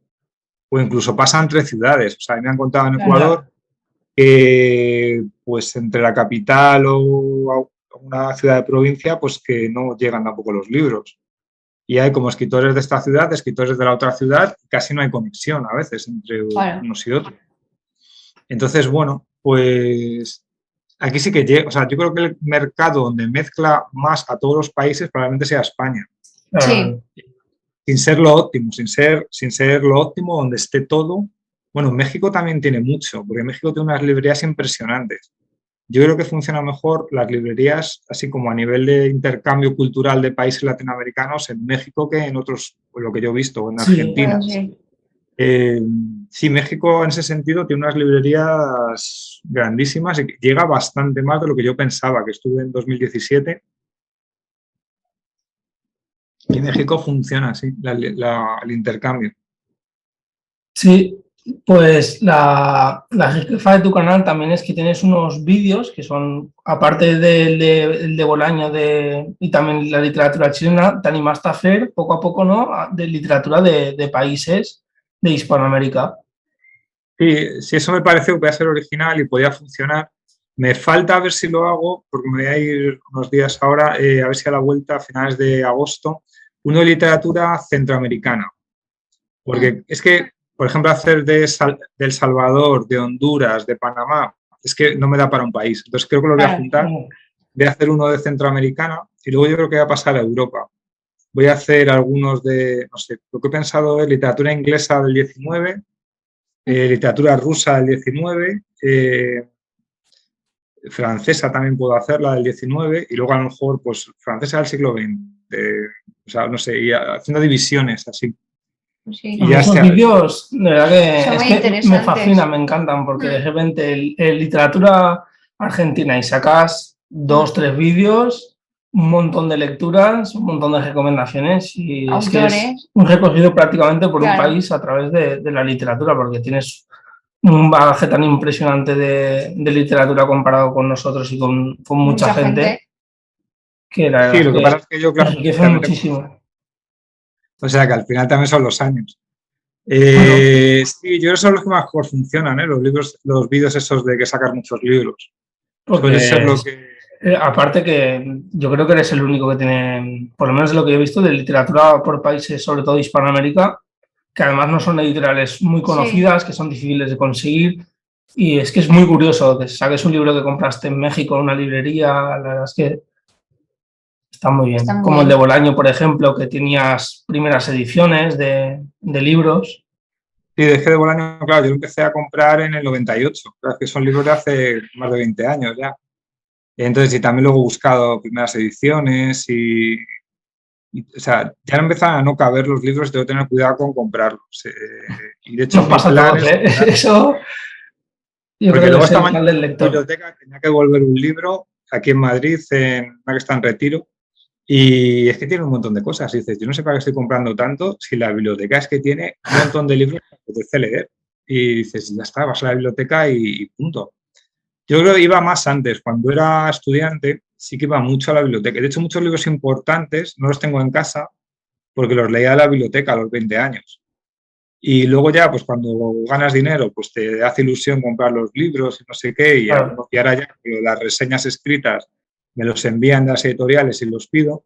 o incluso pasa entre ciudades. O sea, me han contado en Ecuador que pues entre la capital o una ciudad de provincia, pues que no llegan tampoco los libros. Y hay como escritores de esta ciudad, escritores de la otra ciudad, y casi no hay conexión a veces entre unos y otros. Entonces, bueno, pues aquí sí que llega. O sea, yo creo que el mercado donde mezcla más a todos los países probablemente sea España. Sí. Sin ser lo óptimo, sin ser lo óptimo donde esté todo. Bueno, México también tiene mucho, porque México tiene unas librerías impresionantes. Yo creo que funciona mejor las librerías, así como a nivel de intercambio cultural de países latinoamericanos, en México que en otros, pues lo que yo he visto, en Argentina. Sí, México en ese sentido tiene unas librerías grandísimas y llega bastante más de lo que yo pensaba, que estuve en 2017. Y en México funciona así, el intercambio. Sí, pues la jefa de tu canal también es que tienes unos vídeos que son, aparte del de Bolaño y también la literatura chilena, te animaste a hacer poco a poco, ¿no?, de literatura de países de Hispanoamérica. Sí, eso me pareció que podía ser original y podía funcionar. Me falta ver si lo hago, porque me voy a ir unos días ahora, a ver si a la vuelta, a finales de agosto, uno de literatura centroamericana. Porque es que, por ejemplo, hacer de El Salvador, de Honduras, de Panamá, es que no me da para un país. Entonces creo que lo voy a juntar. Voy a hacer uno de centroamericana y luego yo creo que voy a pasar a Europa. Voy a hacer algunos de, no sé, lo que he pensado es literatura inglesa del 19, literatura rusa del 19, francesa también puedo hacerla del 19 y luego a lo mejor pues francesa del siglo XX. O sea, no sé, y haciendo divisiones así. Sí. Y esos vídeos, de verdad que me fascinan, me encantan, porque de repente literatura Argentina y sacas 2, 3 vídeos, un montón de lecturas, un montón de recomendaciones y es que es Autores. un recorrido prácticamente por un Claro. país a través de la literatura, porque tienes un bagaje tan impresionante de literatura comparado con nosotros y con mucha gente que la Sí, verdad lo que es pasa es que yo, claro, enriquece también muchísimo. o sea, que al final también son los años. Bueno, Sí, yo creo que son los que mejor funcionan, los libros, los vídeos esos de que sacas muchos libros. Suele ser lo porque que... aparte que yo creo que eres el único que tiene, por lo menos de lo que he visto, de literatura por países, sobre todo Hispanoamérica, que además no son editoriales muy conocidas, que son difíciles de conseguir. Y es que es muy curioso que saques un libro que compraste en México en una librería, la verdad es que está muy bien. Está muy Como bien. el de Bolaño, por ejemplo, que tenías primeras ediciones de libros. Sí, dejé de Bolaño, claro, yo lo empecé a comprar en el 98, claro, que son libros de hace más de 20 años ya. Entonces, y también luego he buscado primeras ediciones o sea, ya empezaron a no caber los libros y tengo que tener cuidado con comprarlos. Y de hecho Nos mi pasa a plan todos, es ¿eh? comprar, Eso yo porque creo que luego es esta el mal mañana del en la lector. biblioteca tenía que devolver un libro aquí en Madrid, en una que está en Retiro, y es que tiene un montón de cosas. Y dices, yo no sé para qué estoy comprando tanto si la biblioteca es que tiene un montón de libros que te apetece leer. Y dices, ya está, vas a la biblioteca y punto. Yo creo que iba más antes, cuando era estudiante, sí que iba mucho a la biblioteca. De hecho, muchos libros importantes no los tengo en casa porque los leía en la biblioteca a los 20 años. Y luego ya, pues cuando ganas dinero, pues te hace ilusión comprar los libros y no sé qué, Claro. y ahora ya las reseñas escritas me los envían de las editoriales y los pido,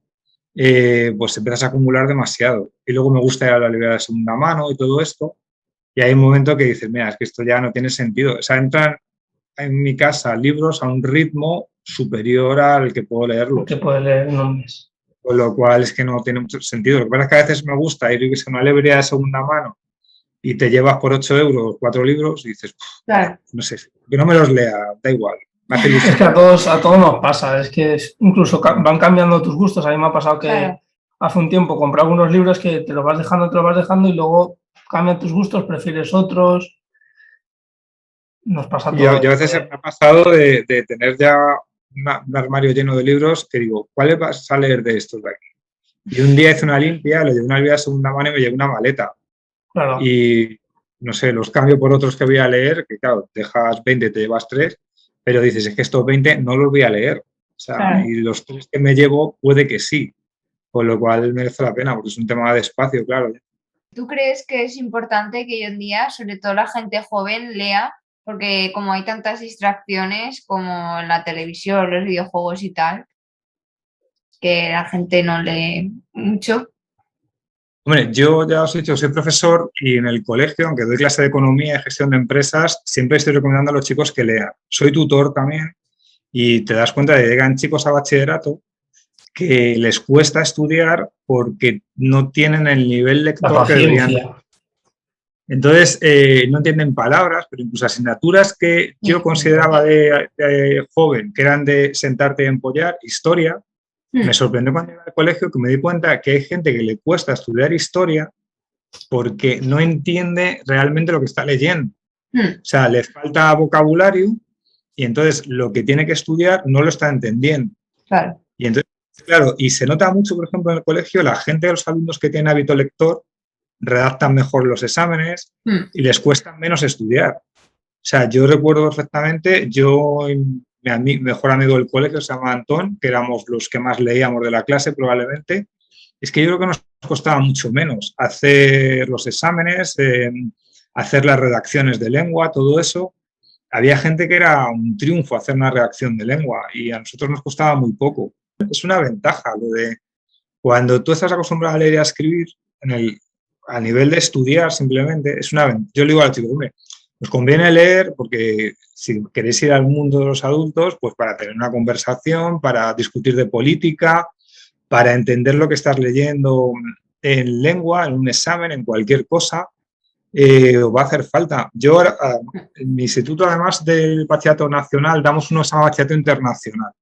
pues empiezas a acumular demasiado. Y luego me gusta ir a la librería de segunda mano y todo esto, y hay un momento que dices, mira, es que esto ya no tiene sentido. O sea, entran en mi casa libros a un ritmo superior al que puedo Que leerlos. puede leer en un mes. Con lo cual es que no tiene mucho sentido. Lo que pasa es que a veces me gusta ir a una librería de segunda mano y te llevas por 8 euros 4 libros y dices, Claro. no sé, que no me los lea, da igual. Me hace Es ilusión. que a todos nos pasa, es que incluso van cambiando tus gustos. A mí me ha pasado que Claro. hace un tiempo compré algunos libros que te los vas dejando y luego cambian tus gustos, prefieres otros. Nos pasa a Y yo todos. a veces me ha pasado de tener ya un armario lleno de libros que digo, ¿cuáles vas a leer de estos de aquí? Y un día hice una limpia, le llevé una limpia de segunda mano y me llevé una maleta. Claro, Y no sé, los cambio por otros que voy a leer, que claro, dejas 20, te llevas 3, pero dices, es que estos 20 no los voy a leer. O sea, Claro. y los 3 que me llevo puede que sí, con lo cual merece la pena, porque es un tema de espacio, claro. ¿Tú crees que es importante que hoy en día, sobre todo la gente joven, lea? Porque como hay tantas distracciones como en la televisión, los videojuegos y tal, que la gente no lee mucho. Hombre, yo ya os he dicho, soy profesor y en el colegio, aunque doy clase de economía y gestión de empresas, siempre estoy recomendando a los chicos que lean. Soy tutor también y te das cuenta de que llegan chicos a bachillerato que les cuesta estudiar porque no tienen el nivel la lector que deberían. paciencia. Entonces, no entienden palabras, pero incluso asignaturas que yo consideraba de joven, que eran de sentarte y empollar, historia, me sorprendió cuando iba al colegio que me di cuenta que hay gente que le cuesta estudiar historia porque no entiende realmente lo que está leyendo. O sea, le falta vocabulario y entonces lo que tiene que estudiar no lo está entendiendo. Claro. Y entonces, claro, y se nota mucho, por ejemplo, en el colegio, la gente de los alumnos que tienen hábito lector redactan mejor los exámenes y les cuesta menos estudiar. O sea, yo recuerdo perfectamente, mi mejor amigo del colegio se llama Antón, que éramos los que más leíamos de la clase probablemente, es que yo creo que nos costaba mucho menos hacer los exámenes, hacer las redacciones de lengua, todo eso. Había gente que era un triunfo hacer una redacción de lengua y a nosotros nos costaba muy poco. Es una ventaja lo de cuando tú estás acostumbrado a leer y a escribir, a nivel de estudiar simplemente, es una ventaja. Yo le digo a los chicos, hombre, os conviene leer porque si queréis ir al mundo de los adultos, pues para tener una conversación, para discutir de política, para entender lo que estás leyendo en lengua, en un examen, en cualquier cosa, os va a hacer falta. Yo, en mi instituto, además del bachillerato nacional, damos uno que se llama bachillerato internacional.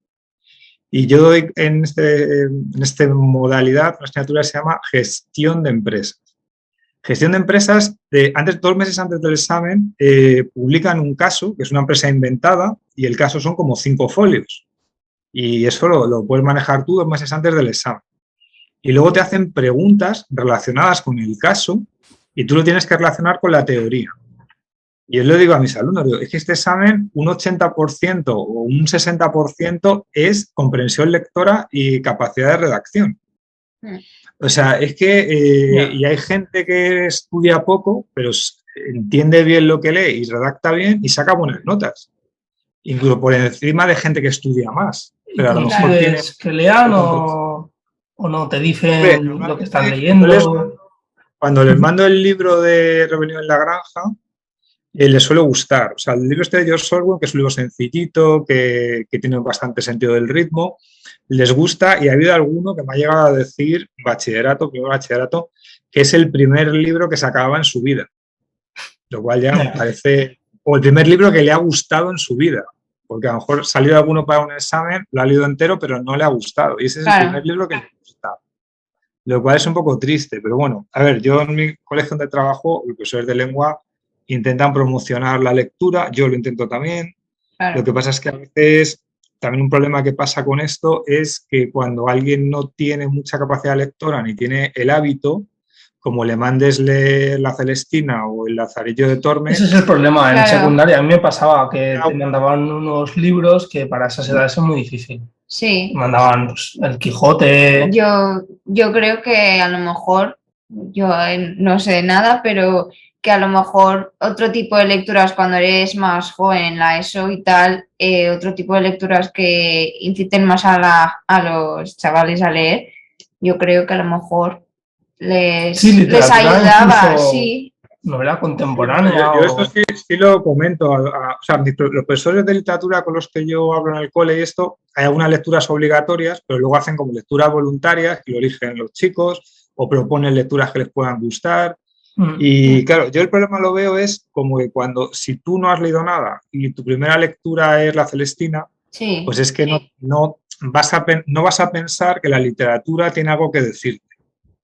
Y yo doy en esta modalidad una asignatura que se llama gestión de empresas. Gestión de empresas, 2 meses antes del examen, publican un caso, que es una empresa inventada, y el caso son como 5 folios. Y eso lo puedes manejar tú 2 meses antes del examen. Y luego te hacen preguntas relacionadas con el caso y tú lo tienes que relacionar con la teoría. Y yo le digo a mis alumnos, digo, es que este examen un 80% o un 60% es comprensión lectora y capacidad de redacción. O sea, es que y hay gente que estudia poco, pero entiende bien lo que lee y redacta bien y saca buenas notas. Incluso por encima de gente que estudia más. Pero a lo mejor tiene... que lean o no te dicen lo que están Normalmente, leyendo. Cuando les mando el libro de Rebelión en la Granja, les suele gustar. O sea, el libro este de George Orwell, que es un libro sencillito, que tiene bastante sentido del ritmo, les gusta y ha habido alguno que me ha llegado a decir, primero bachillerato, que es el primer libro que se acababa en su vida. Lo cual ya me parece... O el primer libro que le ha gustado en su vida. Porque a lo mejor salió alguno para un examen, lo ha leído entero, pero no le ha gustado. Y ese es el primer libro que le ha gustado. Lo cual es un poco triste. Pero bueno, a ver, yo en mi colegio donde trabajo, los profesores de lengua intentan promocionar la lectura, yo lo intento también. Claro. Lo que pasa es que a veces también un problema que pasa con esto es que cuando alguien no tiene mucha capacidad lectora ni tiene el hábito, como le mandes leer La Celestina o El Lazarillo de Tormes... Ese es el problema en secundaria. A mí me pasaba que te mandaban unos libros que para esas edades es muy difícil. Sí. Mandaban pues, El Quijote... Yo creo que a lo mejor, yo no sé nada, pero que a lo mejor otro tipo de lecturas cuando eres más joven, la ESO y tal, otro tipo de lecturas que inciten más a los chavales a leer, yo creo que a lo mejor les ayudaba, sí. Novela contemporánea. Yo esto sí lo comento. O sea, los profesores de literatura con los que yo hablo en el cole y esto, hay algunas lecturas obligatorias, pero luego hacen como lecturas voluntarias que lo eligen los chicos o proponen lecturas que les puedan gustar. Y claro, yo el problema lo veo es como que si tú no has leído nada y tu primera lectura es La Celestina, sí, pues es que no vas a pensar que la literatura tiene algo que decirte.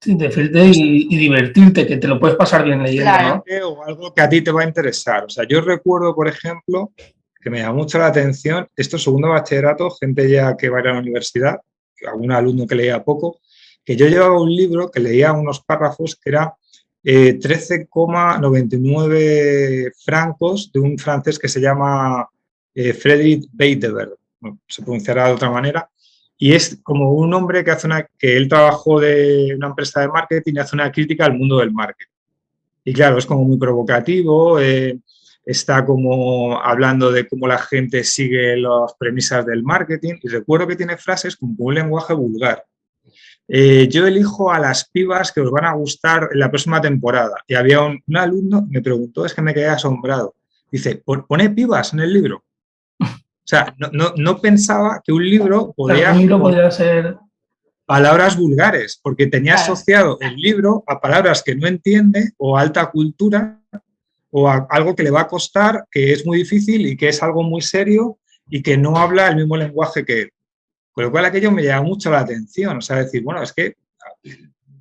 Sí, decirte y divertirte, que te lo puedes pasar bien leyendo, claro, ¿no? O algo que a ti te va a interesar. O sea, yo recuerdo, por ejemplo, que me llamó mucho la atención, esto es segundo bachillerato, gente ya que va a ir a la universidad, algún alumno que leía poco, que yo llevaba un libro que leía unos párrafos que era 13,99 francos de un francés que se llama Frédéric Beidebert, no, se pronunciará de otra manera, y es como un hombre que él trabajó de una empresa de marketing y hace una crítica al mundo del marketing. Y claro, es como muy provocativo, está como hablando de cómo la gente sigue las premisas del marketing, y recuerdo que tiene frases con un lenguaje vulgar. Yo elijo a las pibas que os van a gustar en la próxima temporada. Y había un alumno me preguntó, es que me quedé asombrado. Dice, ¿pone pibas en el libro? O sea, no pensaba que un libro podía ser palabras vulgares, porque tenía asociado el libro a palabras que no entiende o a alta cultura o a algo que le va a costar, que es muy difícil y que es algo muy serio y que no habla el mismo lenguaje que él. Con lo cual aquello me llama mucho la atención. O sea, decir, bueno, es que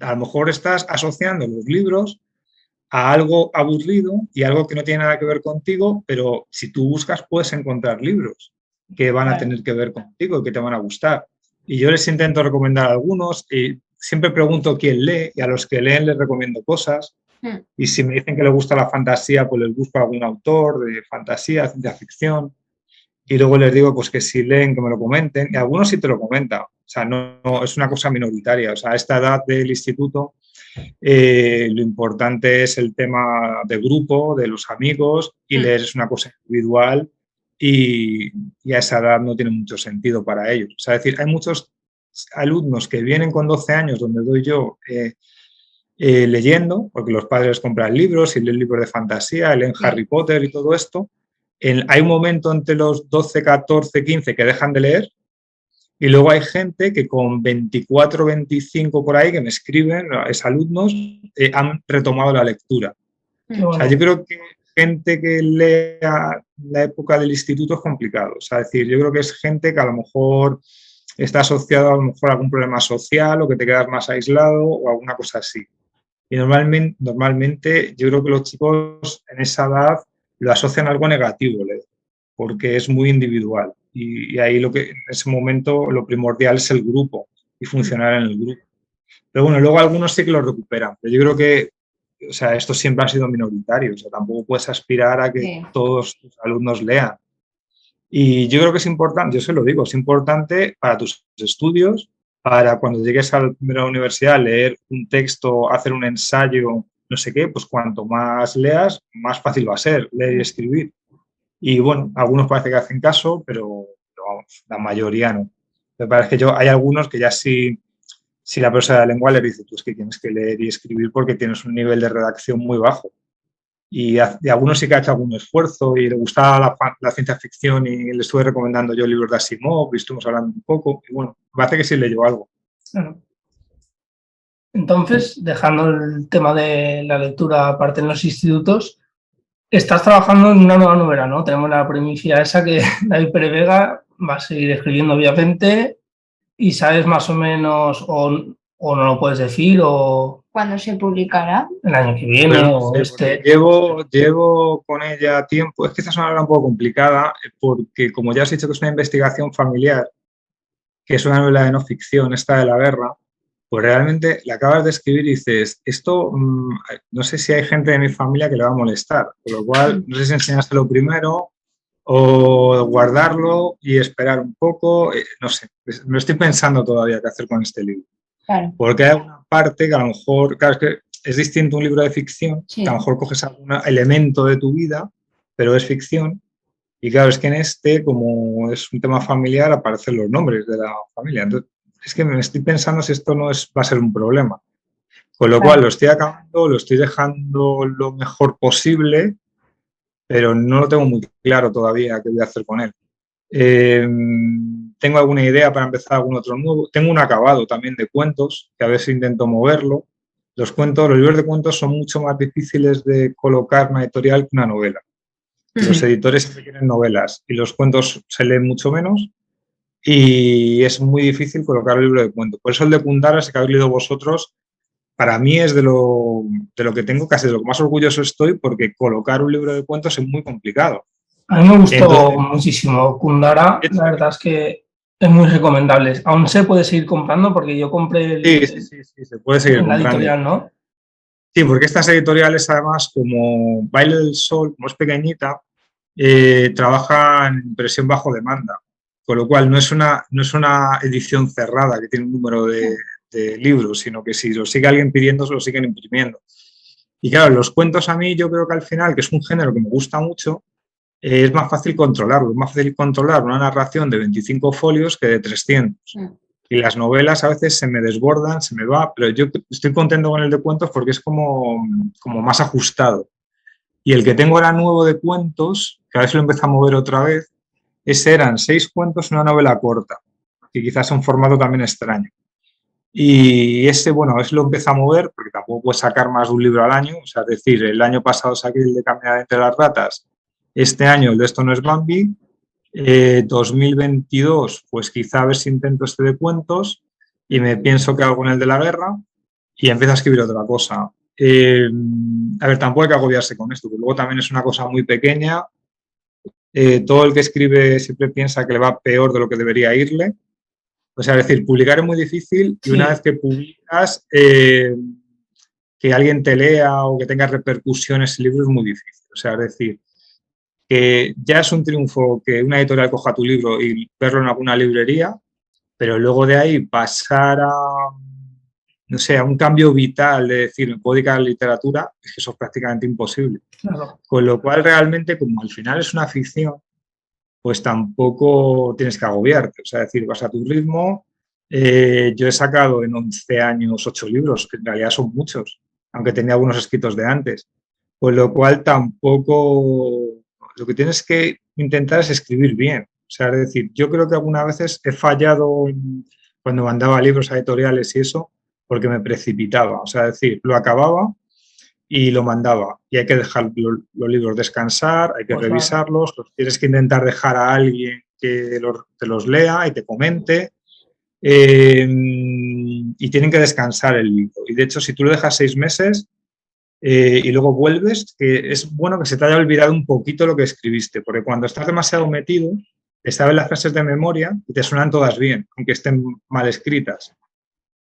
a lo mejor estás asociando los libros a algo aburrido y algo que no tiene nada que ver contigo, pero si tú buscas puedes encontrar libros que van a tener que ver contigo y que te van a gustar. Y yo les intento recomendar algunos y siempre pregunto quién lee y a los que leen les recomiendo cosas. Y si me dicen que les gusta la fantasía, pues les busco algún autor de fantasía, ciencia ficción. Y luego les digo pues que si leen, que me lo comenten. Y algunos sí te lo comentan. O sea, no es una cosa minoritaria. O sea, a esta edad del instituto lo importante es el tema de grupo, de los amigos, y leer es una cosa individual y a esa edad no tiene mucho sentido para ellos. O sea, es decir, hay muchos alumnos que vienen con 12 años, donde doy yo leyendo, porque los padres compran libros y leen libros de fantasía, leen Harry Potter y todo esto. Hay un momento entre los 12, 14, 15 que dejan de leer. Y luego hay gente que con 24, 25 por ahí que me escriben, es alumnos, han retomado la lectura. O sea, yo creo que gente que lea la época del instituto es complicado. O sea, es decir, yo creo que es gente que a lo mejor está asociado a lo mejor a algún problema social o que te quedas más aislado o alguna cosa así. Y normalmente yo creo que los chicos en esa edad lo asocian a algo negativo, leer. porque es muy individual. Y ahí en ese momento lo primordial es el grupo y funcionar en el grupo. Pero bueno, luego algunos sí que lo recuperan. Pero yo creo que, o sea, esto siempre ha sido minoritario. O sea, tampoco puedes aspirar a que Sí. todos tus alumnos lean. Y yo creo que es importante, yo se lo digo, es importante para tus estudios, para cuando llegues a la primera universidad, leer un texto, hacer un ensayo, no sé qué, pues cuanto más leas, más fácil va a ser leer y escribir. Y bueno, algunos parece que hacen caso, pero vamos, la mayoría no. Me parece que hay algunos que ya si la profesora de lengua le dice, pues que tienes que leer y escribir porque tienes un nivel de redacción muy bajo. Y algunos sí que ha hecho algún esfuerzo y le gustaba la ciencia ficción y le estuve recomendando yo libros de Asimov y estuvimos hablando un poco. Y bueno, me parece que sí leyó algo. Claro. Entonces, dejando el tema de la lectura aparte en los institutos, estás trabajando en una nueva novela, ¿no? Tenemos la primicia esa que David Pérez Vega va a seguir escribiendo, obviamente, y sabes más o menos, o no lo puedes decir, o ¿Cuándo se publicará? el año que viene, Pues no o sé, este. llevo con ella tiempo. Es que esta es una novela un poco complicada porque, como ya has dicho que es una investigación familiar, que es una novela de no ficción, esta de la guerra, pues realmente la acabas de escribir y dices, esto no sé si hay gente de mi familia que le va a molestar, con lo cual no sé si enseñárselo primero o guardarlo y esperar un poco, no sé, me estoy pensando todavía qué hacer con este libro. Claro. Porque hay una parte que a lo mejor, claro, es que es distinto un libro de ficción, Sí. que a lo mejor coges algún elemento de tu vida, pero es ficción. Y claro, es que en este, como es un tema familiar, aparecen los nombres de la familia. Entonces, es que me estoy pensando si esto no va a ser un problema. Con lo cual, lo estoy acabando, lo estoy dejando lo mejor posible, pero no lo tengo muy claro todavía qué voy a hacer con él. Tengo alguna idea para empezar algún otro nuevo. Tengo un acabado también de cuentos, que a veces intento moverlo. Los libros de cuentos son mucho más difíciles de colocar en una editorial que una novela. Los editores siempre quieren novelas y los cuentos se leen mucho menos y es muy difícil colocar el libro de cuentos. Por eso el de Kundara, ese que habéis leído vosotros, para mí es de lo que tengo, casi de lo que más orgulloso estoy, porque colocar un libro de cuentos es muy complicado. A mí me gustó Entonces, muchísimo Kundara, la verdad es que es muy recomendable. Aún se puede seguir comprando porque yo compré sí, se puede seguir en la comprando. editorial, ¿no? Sí, porque estas editoriales, además, como Baile del Sol, como es pequeñita, trabajan en impresión bajo demanda, con lo cual no es una edición cerrada que tiene un número de libros, sino que si lo sigue alguien pidiendo, se lo siguen imprimiendo. Y claro, los cuentos a mí yo creo que al final, que es un género que me gusta mucho, es más fácil controlarlo, es más fácil controlar una narración de 25 folios que de 300. Y las novelas a veces se me desbordan, se me va, pero yo estoy contento con el de cuentos porque es como más ajustado. Y el que tengo ahora nuevo de cuentos, que a veces lo empecé a mover otra vez, eran 6 cuentos en una novela corta, que quizás es un formato también extraño. Y ese, bueno, lo empecé a mover porque tampoco puedes sacar más de un libro al año. O sea, es decir, el año pasado saqué el de Caminar entre las ratas, este año el de Esto no es Bambi, 2022, pues quizá a ver si intento este de cuentos y me pienso que hago en el de la guerra y empiezo a escribir otra cosa. A ver, tampoco hay que agobiarse con esto, porque luego también es una cosa muy pequeña. Todo el que escribe siempre piensa que le va peor de lo que debería irle. O sea, es decir, publicar es muy difícil y una vez que publicas, que alguien te lea o que tenga repercusiones en el libro es muy difícil. O sea, es decir, que ya es un triunfo que una editorial coja tu libro y verlo en alguna librería, pero luego de ahí pasar a, no sé, a un cambio vital de decir, me puedo dedicar a la literatura, es que eso es prácticamente imposible. Claro. Con lo cual, realmente, como al final es una ficción, pues tampoco tienes que agobiarte. O sea, decir, vas a tu ritmo. Yo he sacado en 11 años 8 libros, que en realidad son muchos, aunque tenía algunos escritos de antes. Con lo cual tampoco... Lo que tienes que intentar es escribir bien. O sea, es decir, yo creo que algunas veces he fallado cuando mandaba libros a editoriales y eso, porque me precipitaba. O sea, es decir, lo acababa y lo mandaba. Y hay que dejar los libros descansar, hay que Pues revisarlos, los tienes que intentar dejar a alguien que te los lea y te comente. Y tienen que descansar el libro. Y de hecho, si tú lo dejas 6 meses, y luego vuelves, que es bueno que se te haya olvidado un poquito lo que escribiste, porque cuando estás demasiado metido, te sabes las frases de memoria y te suenan todas bien, aunque estén mal escritas.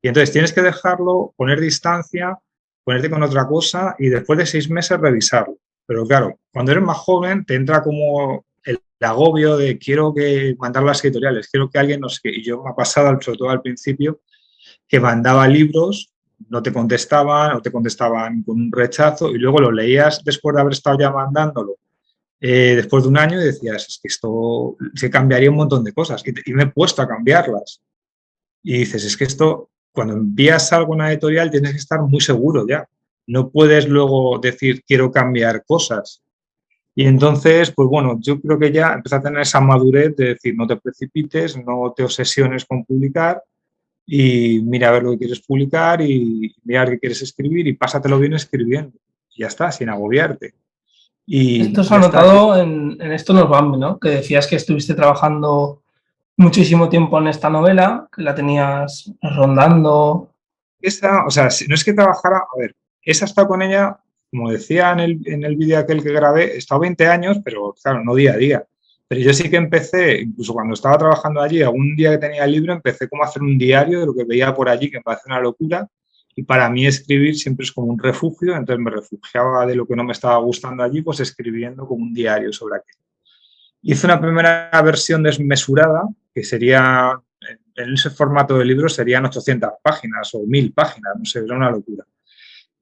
Y entonces tienes que dejarlo, poner distancia, ponerte con otra cosa y después de 6 meses revisarlo. Pero claro, cuando eres más joven te entra como el agobio de quiero que mandar las editoriales, quiero que alguien nos... Y yo me ha pasado, sobre todo al principio, que mandaba libros, no te contestaban o te contestaban con un rechazo y luego lo leías después de haber estado ya mandándolo después de un año y decías, es que esto se cambiaría un montón de cosas y me he puesto a cambiarlas. Y dices, es que esto, cuando envías algo a una editorial tienes que estar muy seguro ya. No puedes luego decir, quiero cambiar cosas. Y entonces, pues bueno, yo creo que ya empecé a tener esa madurez de decir, no te precipites, no te obsesiones con publicar y mira a ver lo que quieres publicar y mira qué quieres escribir y pásatelo bien escribiendo. Y ya está, sin agobiarte. Esto Y se ha ya está. notado en Esto nos Bambi, ¿no? Que decías que estuviste trabajando muchísimo tiempo en esta novela, que la tenías rondando. Esa, o sea, no es que trabajara, a ver, esa está con ella, como decía en el vídeo aquel que grabé, he estado 20 años, pero claro, no día a día. Pero yo sí que empecé, incluso cuando estaba trabajando allí, algún día que tenía el libro, empecé como a hacer un diario de lo que veía por allí, que me parece una locura. Y para mí escribir siempre es como un refugio, entonces me refugiaba de lo que no me estaba gustando allí, pues escribiendo como un diario sobre aquello. Hice una primera versión desmesurada, que sería, en ese formato de libro serían 800 páginas o 1000 páginas, no sé, era una locura.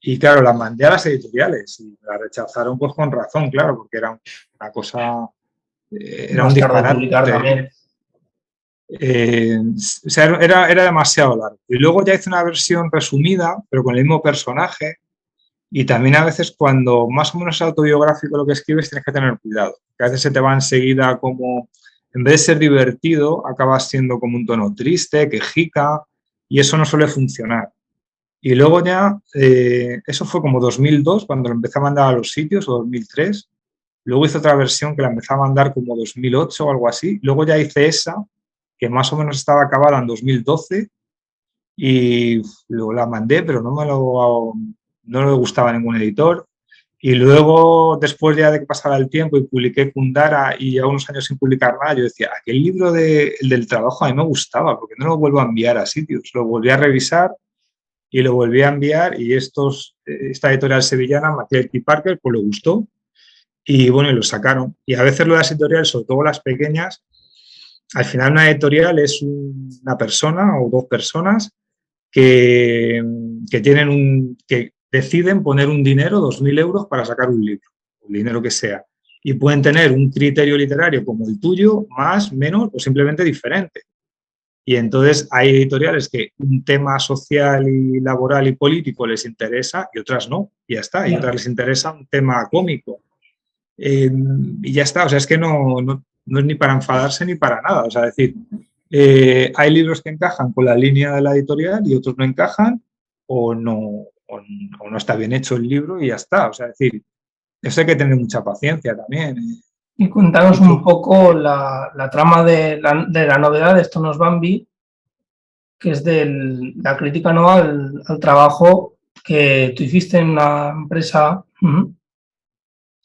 Y claro, la mandé a las editoriales y la rechazaron pues con razón, claro, porque era una cosa, era un Más tarde de disparate. publicar también. O sea, era demasiado largo. Y luego ya hice una versión resumida, pero con el mismo personaje. Y también a veces cuando más o menos es autobiográfico lo que escribes tienes que tener cuidado. Que a veces se te va enseguida como, en vez de ser divertido, acabas siendo como un tono triste, quejica, y eso no suele funcionar. Y luego ya, eso fue como 2002, cuando lo empecé a mandar a los sitios, o 2003. Luego hice otra versión que la empecé a mandar como 2008 o algo así. Luego ya hice esa, que más o menos estaba acabada en 2012, y luego la mandé, pero no le gustaba a ningún editor. Y luego, después ya de que pasara el tiempo y publiqué Kundara y ya unos años sin publicar nada, yo decía, aquel libro el del trabajo a mí me gustaba, porque no lo vuelvo a enviar a sitios. Lo volví a revisar y lo volví a enviar y esta editorial sevillana, McClatchy Parker, pues le gustó y bueno, y lo sacaron. Y a veces lo de las editoriales, sobre todo las pequeñas, al final una editorial es una persona o dos personas que que deciden poner un dinero, 2.000 euros, para sacar un libro, el dinero que sea. Y pueden tener un criterio literario como el tuyo, más, menos o simplemente diferente. Y entonces hay editoriales que un tema social y laboral y político les interesa y otras no, y ya está. Y otras les interesa un tema cómico. Y ya está, o sea, es que no es ni para enfadarse ni para nada. O sea, es decir, hay libros que encajan con la línea de la editorial y otros no encajan o no está bien hecho el libro y ya está. O sea, es decir, eso hay que tener mucha paciencia también. Y cuéntanos un poco la trama de la novedad de Esto nos Bambi, que es de la crítica, ¿no?, al trabajo que tú hiciste en una empresa.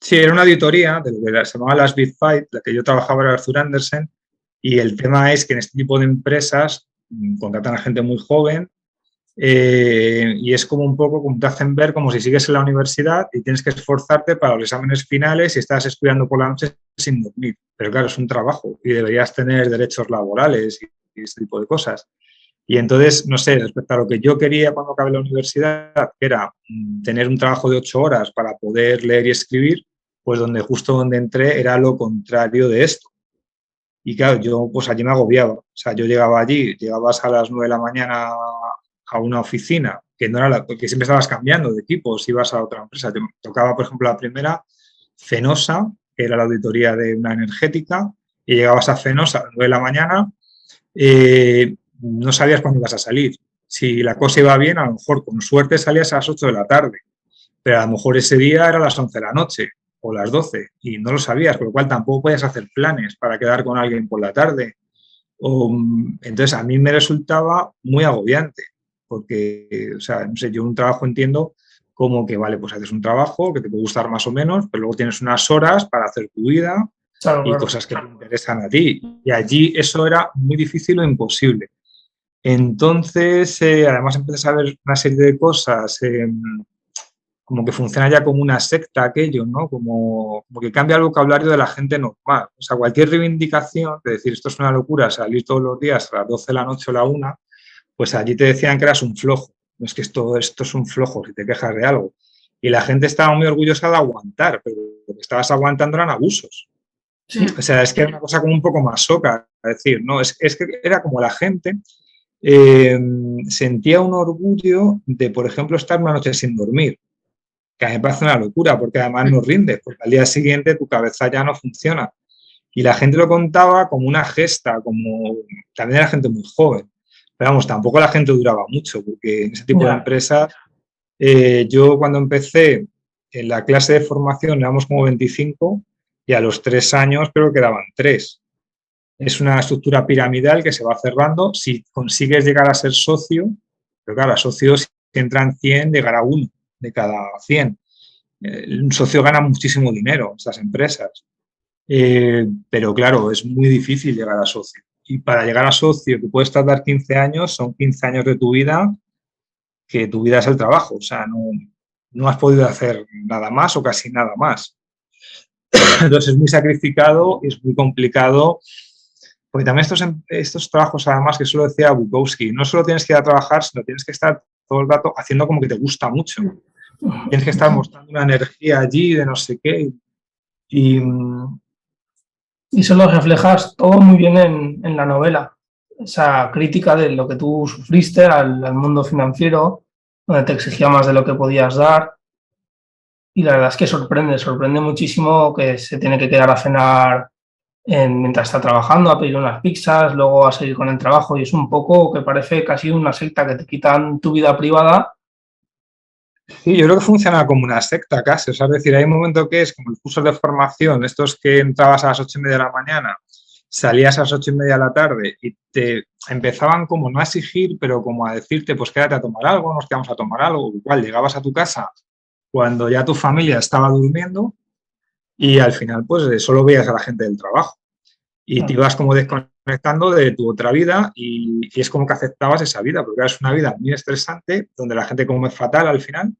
Sí, era una auditoría de lo que se llamaba Las Big Five, la que yo trabajaba era Arthur Andersen, y el tema es que en este tipo de empresas contratan a gente muy joven y es como un poco como te hacen ver como si sigues en la universidad y tienes que esforzarte para los exámenes finales y estás estudiando por la noche sin dormir. Pero claro, es un trabajo y deberías tener derechos laborales y ese tipo de cosas. Y entonces, no sé, respecto a lo que yo quería cuando acabé la universidad, que era tener un trabajo de 8 horas para poder leer y escribir, pues justo donde entré era lo contrario de esto. Y claro, yo pues allí me agobiaba. O sea, yo llegaba allí, llegabas a las 9 de la mañana a una oficina, que no era porque siempre estabas cambiando de equipos, ibas a otra empresa. Yo tocaba, por ejemplo, la primera, Fenosa, que era la auditoría de una energética, y llegabas a Fenosa a las 9 de la mañana, no sabías cuándo ibas a salir. Si la cosa iba bien, a lo mejor con suerte salías a las 8 de la tarde, pero a lo mejor ese día era a las 11 de la noche o las 12 y no lo sabías, con lo cual tampoco podías hacer planes para quedar con alguien por la tarde. Entonces a mí me resultaba muy agobiante porque, o sea, no sé, yo un trabajo entiendo como que, vale, pues haces un trabajo que te puede gustar más o menos, pero luego tienes unas horas para hacer tu vida Claro, y claro. cosas que te interesan a ti. Y allí eso era muy difícil o imposible. Entonces, además empiezas a ver una serie de cosas, como que funciona ya como una secta aquello, ¿no? Como que cambia el vocabulario de la gente normal. O sea, cualquier reivindicación, de decir esto es una locura, salir todos los días a las 12 de la noche o la 1, pues allí te decían que eras un flojo. No es que esto es un flojo, si te quejas de algo. Y la gente estaba muy orgullosa de aguantar, pero lo que estabas aguantando eran abusos. Sí, O sea, es que era una cosa como un poco más soca, es decir, ¿no? Es que era como la gente sentía un orgullo de, por ejemplo, estar una noche sin dormir, que a mí me parece una locura, porque además no rindes, porque al día siguiente tu cabeza ya no funciona. Y la gente lo contaba como una gesta, como también era gente muy joven. Pero vamos, tampoco la gente duraba mucho, porque en ese tipo de ya. empresas, yo cuando empecé en la clase de formación éramos como 25 y a los 3 años creo que quedaban 3. Es una estructura piramidal que se va cerrando. Si consigues llegar a ser socio, pero claro, a socios, si entran 100, llegará a 1 de cada 100. Un socio gana muchísimo dinero en estas empresas. Pero claro, es muy difícil llegar a socio. Y para llegar a socio, que puedes tardar 15 años, son 15 años de tu vida, que tu vida es el trabajo. O sea, no has podido hacer nada más o casi nada más. Entonces es muy sacrificado y es muy complicado. Porque también estos trabajos, además, que solo decía Bukowski, no solo tienes que ir a trabajar, sino tienes que estar todo el rato haciendo como que te gusta mucho. Tienes que estar mostrando una energía allí de no sé qué. Y, Y eso lo reflejas todo muy bien en la novela. Esa crítica de lo que tú sufriste al mundo financiero, donde te exigía más de lo que podías dar. Y la verdad es que sorprende muchísimo que se tiene que quedar a cenar mientras está trabajando, a pedir unas pizzas, luego a seguir con el trabajo. Y es un poco que parece casi una secta que te quitan tu vida privada. sí, yo creo que funciona como una secta casi. O sea, es decir, hay un momento que es como el curso de formación, estos que entrabas a las 8:30 de la mañana, salías a las 8:30 de la tarde y te empezaban como no a exigir, pero como a decirte, pues quédate a tomar algo, nos quedamos a tomar algo. Igual llegabas a tu casa cuando ya tu familia estaba durmiendo y al final pues solo veías a la gente del trabajo y te ibas como desconectando de tu otra vida y es como que aceptabas esa vida, porque es una vida muy estresante donde la gente come fatal al final,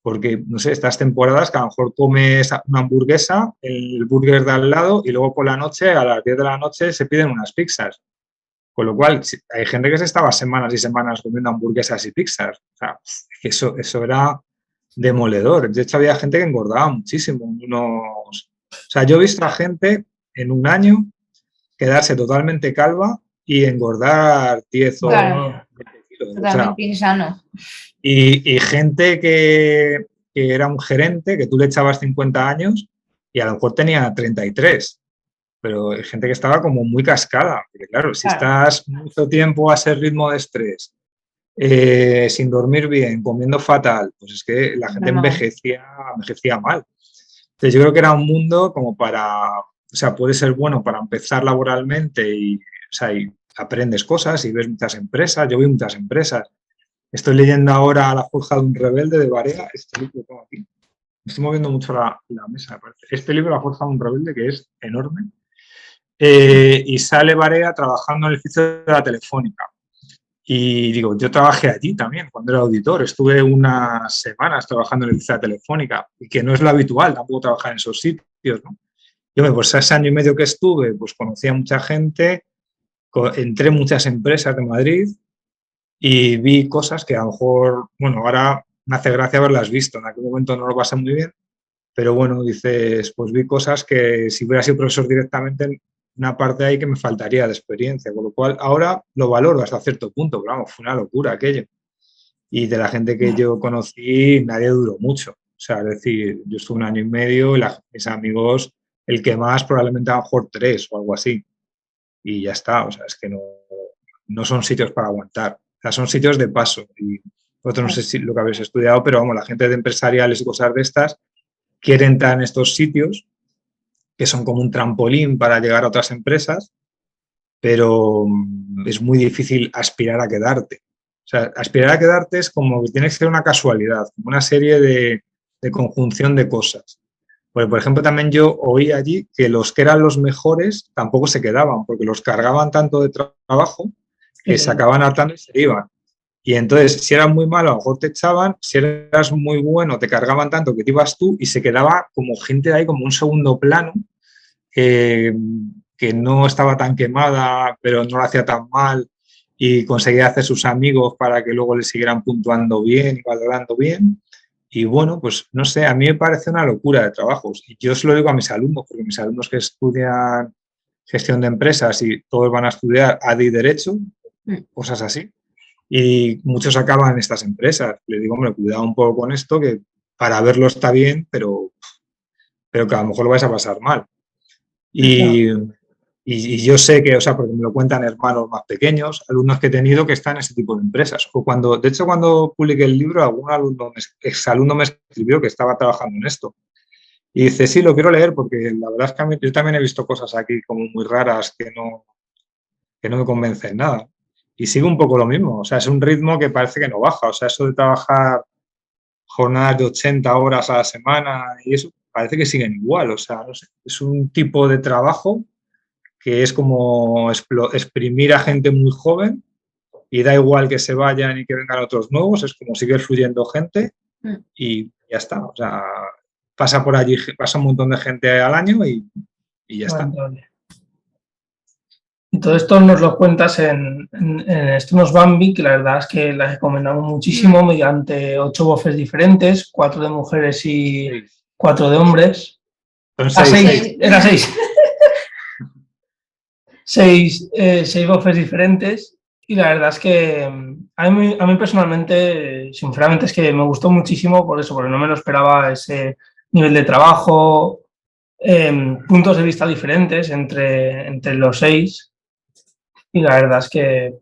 porque, no sé, estas temporadas que a lo mejor comes una hamburguesa, el burger de al lado y luego por la noche, a las 10 de la noche, se piden unas pizzas. Con lo cual, hay gente que se estaba semanas y semanas comiendo hamburguesas y pizzas. O sea, eso era demoledor. De hecho, había gente que engordaba muchísimo. O sea, yo he visto a gente en un año quedarse totalmente calva y engordar 10 o Claro, 20 kilos. O sea, totalmente insano. y gente que era un gerente, que tú le echabas 50 años y a lo mejor tenía 33, pero hay gente que estaba como muy cascada. Porque claro, si Claro, estás mucho tiempo a ese ritmo de estrés, sin dormir bien, comiendo fatal, pues es que la gente normal. envejecía mal. Entonces yo creo que era un mundo como o sea, puede ser bueno para empezar laboralmente o sea, y aprendes cosas y ves muchas empresas. Yo vi muchas empresas. Estoy leyendo ahora La forja de un rebelde de Barea. Este libro que tengo aquí. Me estoy moviendo mucho la mesa, me parece. Este libro, La forja de un rebelde, que es enorme. Y sale Barea trabajando en el edificio de la Telefónica. Y digo, yo trabajé allí también cuando era auditor. Estuve unas semanas trabajando en el edificio de la Telefónica, y que no es lo habitual tampoco trabajar en esos sitios, ¿no? Yo, pues ese año y medio que estuve, pues conocí a mucha gente, entré en muchas empresas de Madrid y vi cosas que a lo mejor, bueno, ahora me hace gracia haberlas visto, en aquel momento no lo pasé muy bien, pero bueno, dices, pues vi cosas que si hubiera sido profesor directamente, una parte ahí que me faltaría de experiencia, con lo cual ahora lo valoro hasta cierto punto, pero vamos, fue una locura aquello. Y de la gente que yo conocí, nadie duró mucho. O sea, es decir, yo estuve un año y medio y mis amigos, el que más probablemente a lo mejor 3 o algo así. Y ya está, o sea, es que no son sitios para aguantar. O sea, son sitios de paso. Y vosotros no sé si lo que habéis estudiado, pero vamos, la gente de empresariales y cosas de estas quiere entrar en estos sitios que son como un trampolín para llegar a otras empresas, pero es muy difícil aspirar a quedarte. O sea, aspirar a quedarte es como que tiene que ser una casualidad, como una serie de conjunción de cosas. Porque, por ejemplo, también yo oí allí que los que eran los mejores tampoco se quedaban, porque los cargaban tanto de trabajo que se acababan hartando y se iban. Y entonces, si eras muy malo, a lo mejor te echaban, si eras muy bueno, te cargaban tanto que te ibas tú y se quedaba como gente de ahí, como un segundo plano, que no estaba tan quemada, pero no lo hacía tan mal y conseguía hacer sus amigos para que luego le siguieran puntuando bien y valorando bien. Y bueno, pues no sé, a mí me parece una locura de trabajos. Y yo se lo digo a mis alumnos, porque mis alumnos que estudian gestión de empresas y todos van a estudiar AD y Derecho, cosas así, y muchos acaban en estas empresas. Les digo, hombre, cuidado un poco con esto, que para verlo está bien, pero que a lo mejor lo vais a pasar mal. Y yo sé que, o sea, porque me lo cuentan hermanos más pequeños, alumnos que he tenido que están en ese tipo de empresas. O cuando, de hecho, cuando publiqué el libro, algún exalumno me escribió que estaba trabajando en esto. Y dice, sí, lo quiero leer porque la verdad es que yo también he visto cosas aquí como muy raras que no me convencen nada. Y sigue un poco lo mismo, o sea, es un ritmo que parece que no baja. O sea, eso de trabajar jornadas de 80 horas a la semana y eso, parece que siguen igual. O sea, no sé, es un tipo de trabajo que es como exprimir a gente muy joven y da igual que se vayan y que vengan otros nuevos, es como seguir fluyendo gente y ya está. O sea, pasa por allí, pasa un montón de gente al año y ya está. Y todo esto nos lo cuentas en Estrenos Bambi, que la verdad es que la recomendamos muchísimo mediante 8 voces diferentes, 4 de mujeres y 4 de hombres. Son 6. Era 6. 6 voces diferentes y la verdad es que a mí personalmente, sinceramente, es que me gustó muchísimo por eso, porque no me lo esperaba ese nivel de trabajo, puntos de vista diferentes entre los 6 y la verdad es que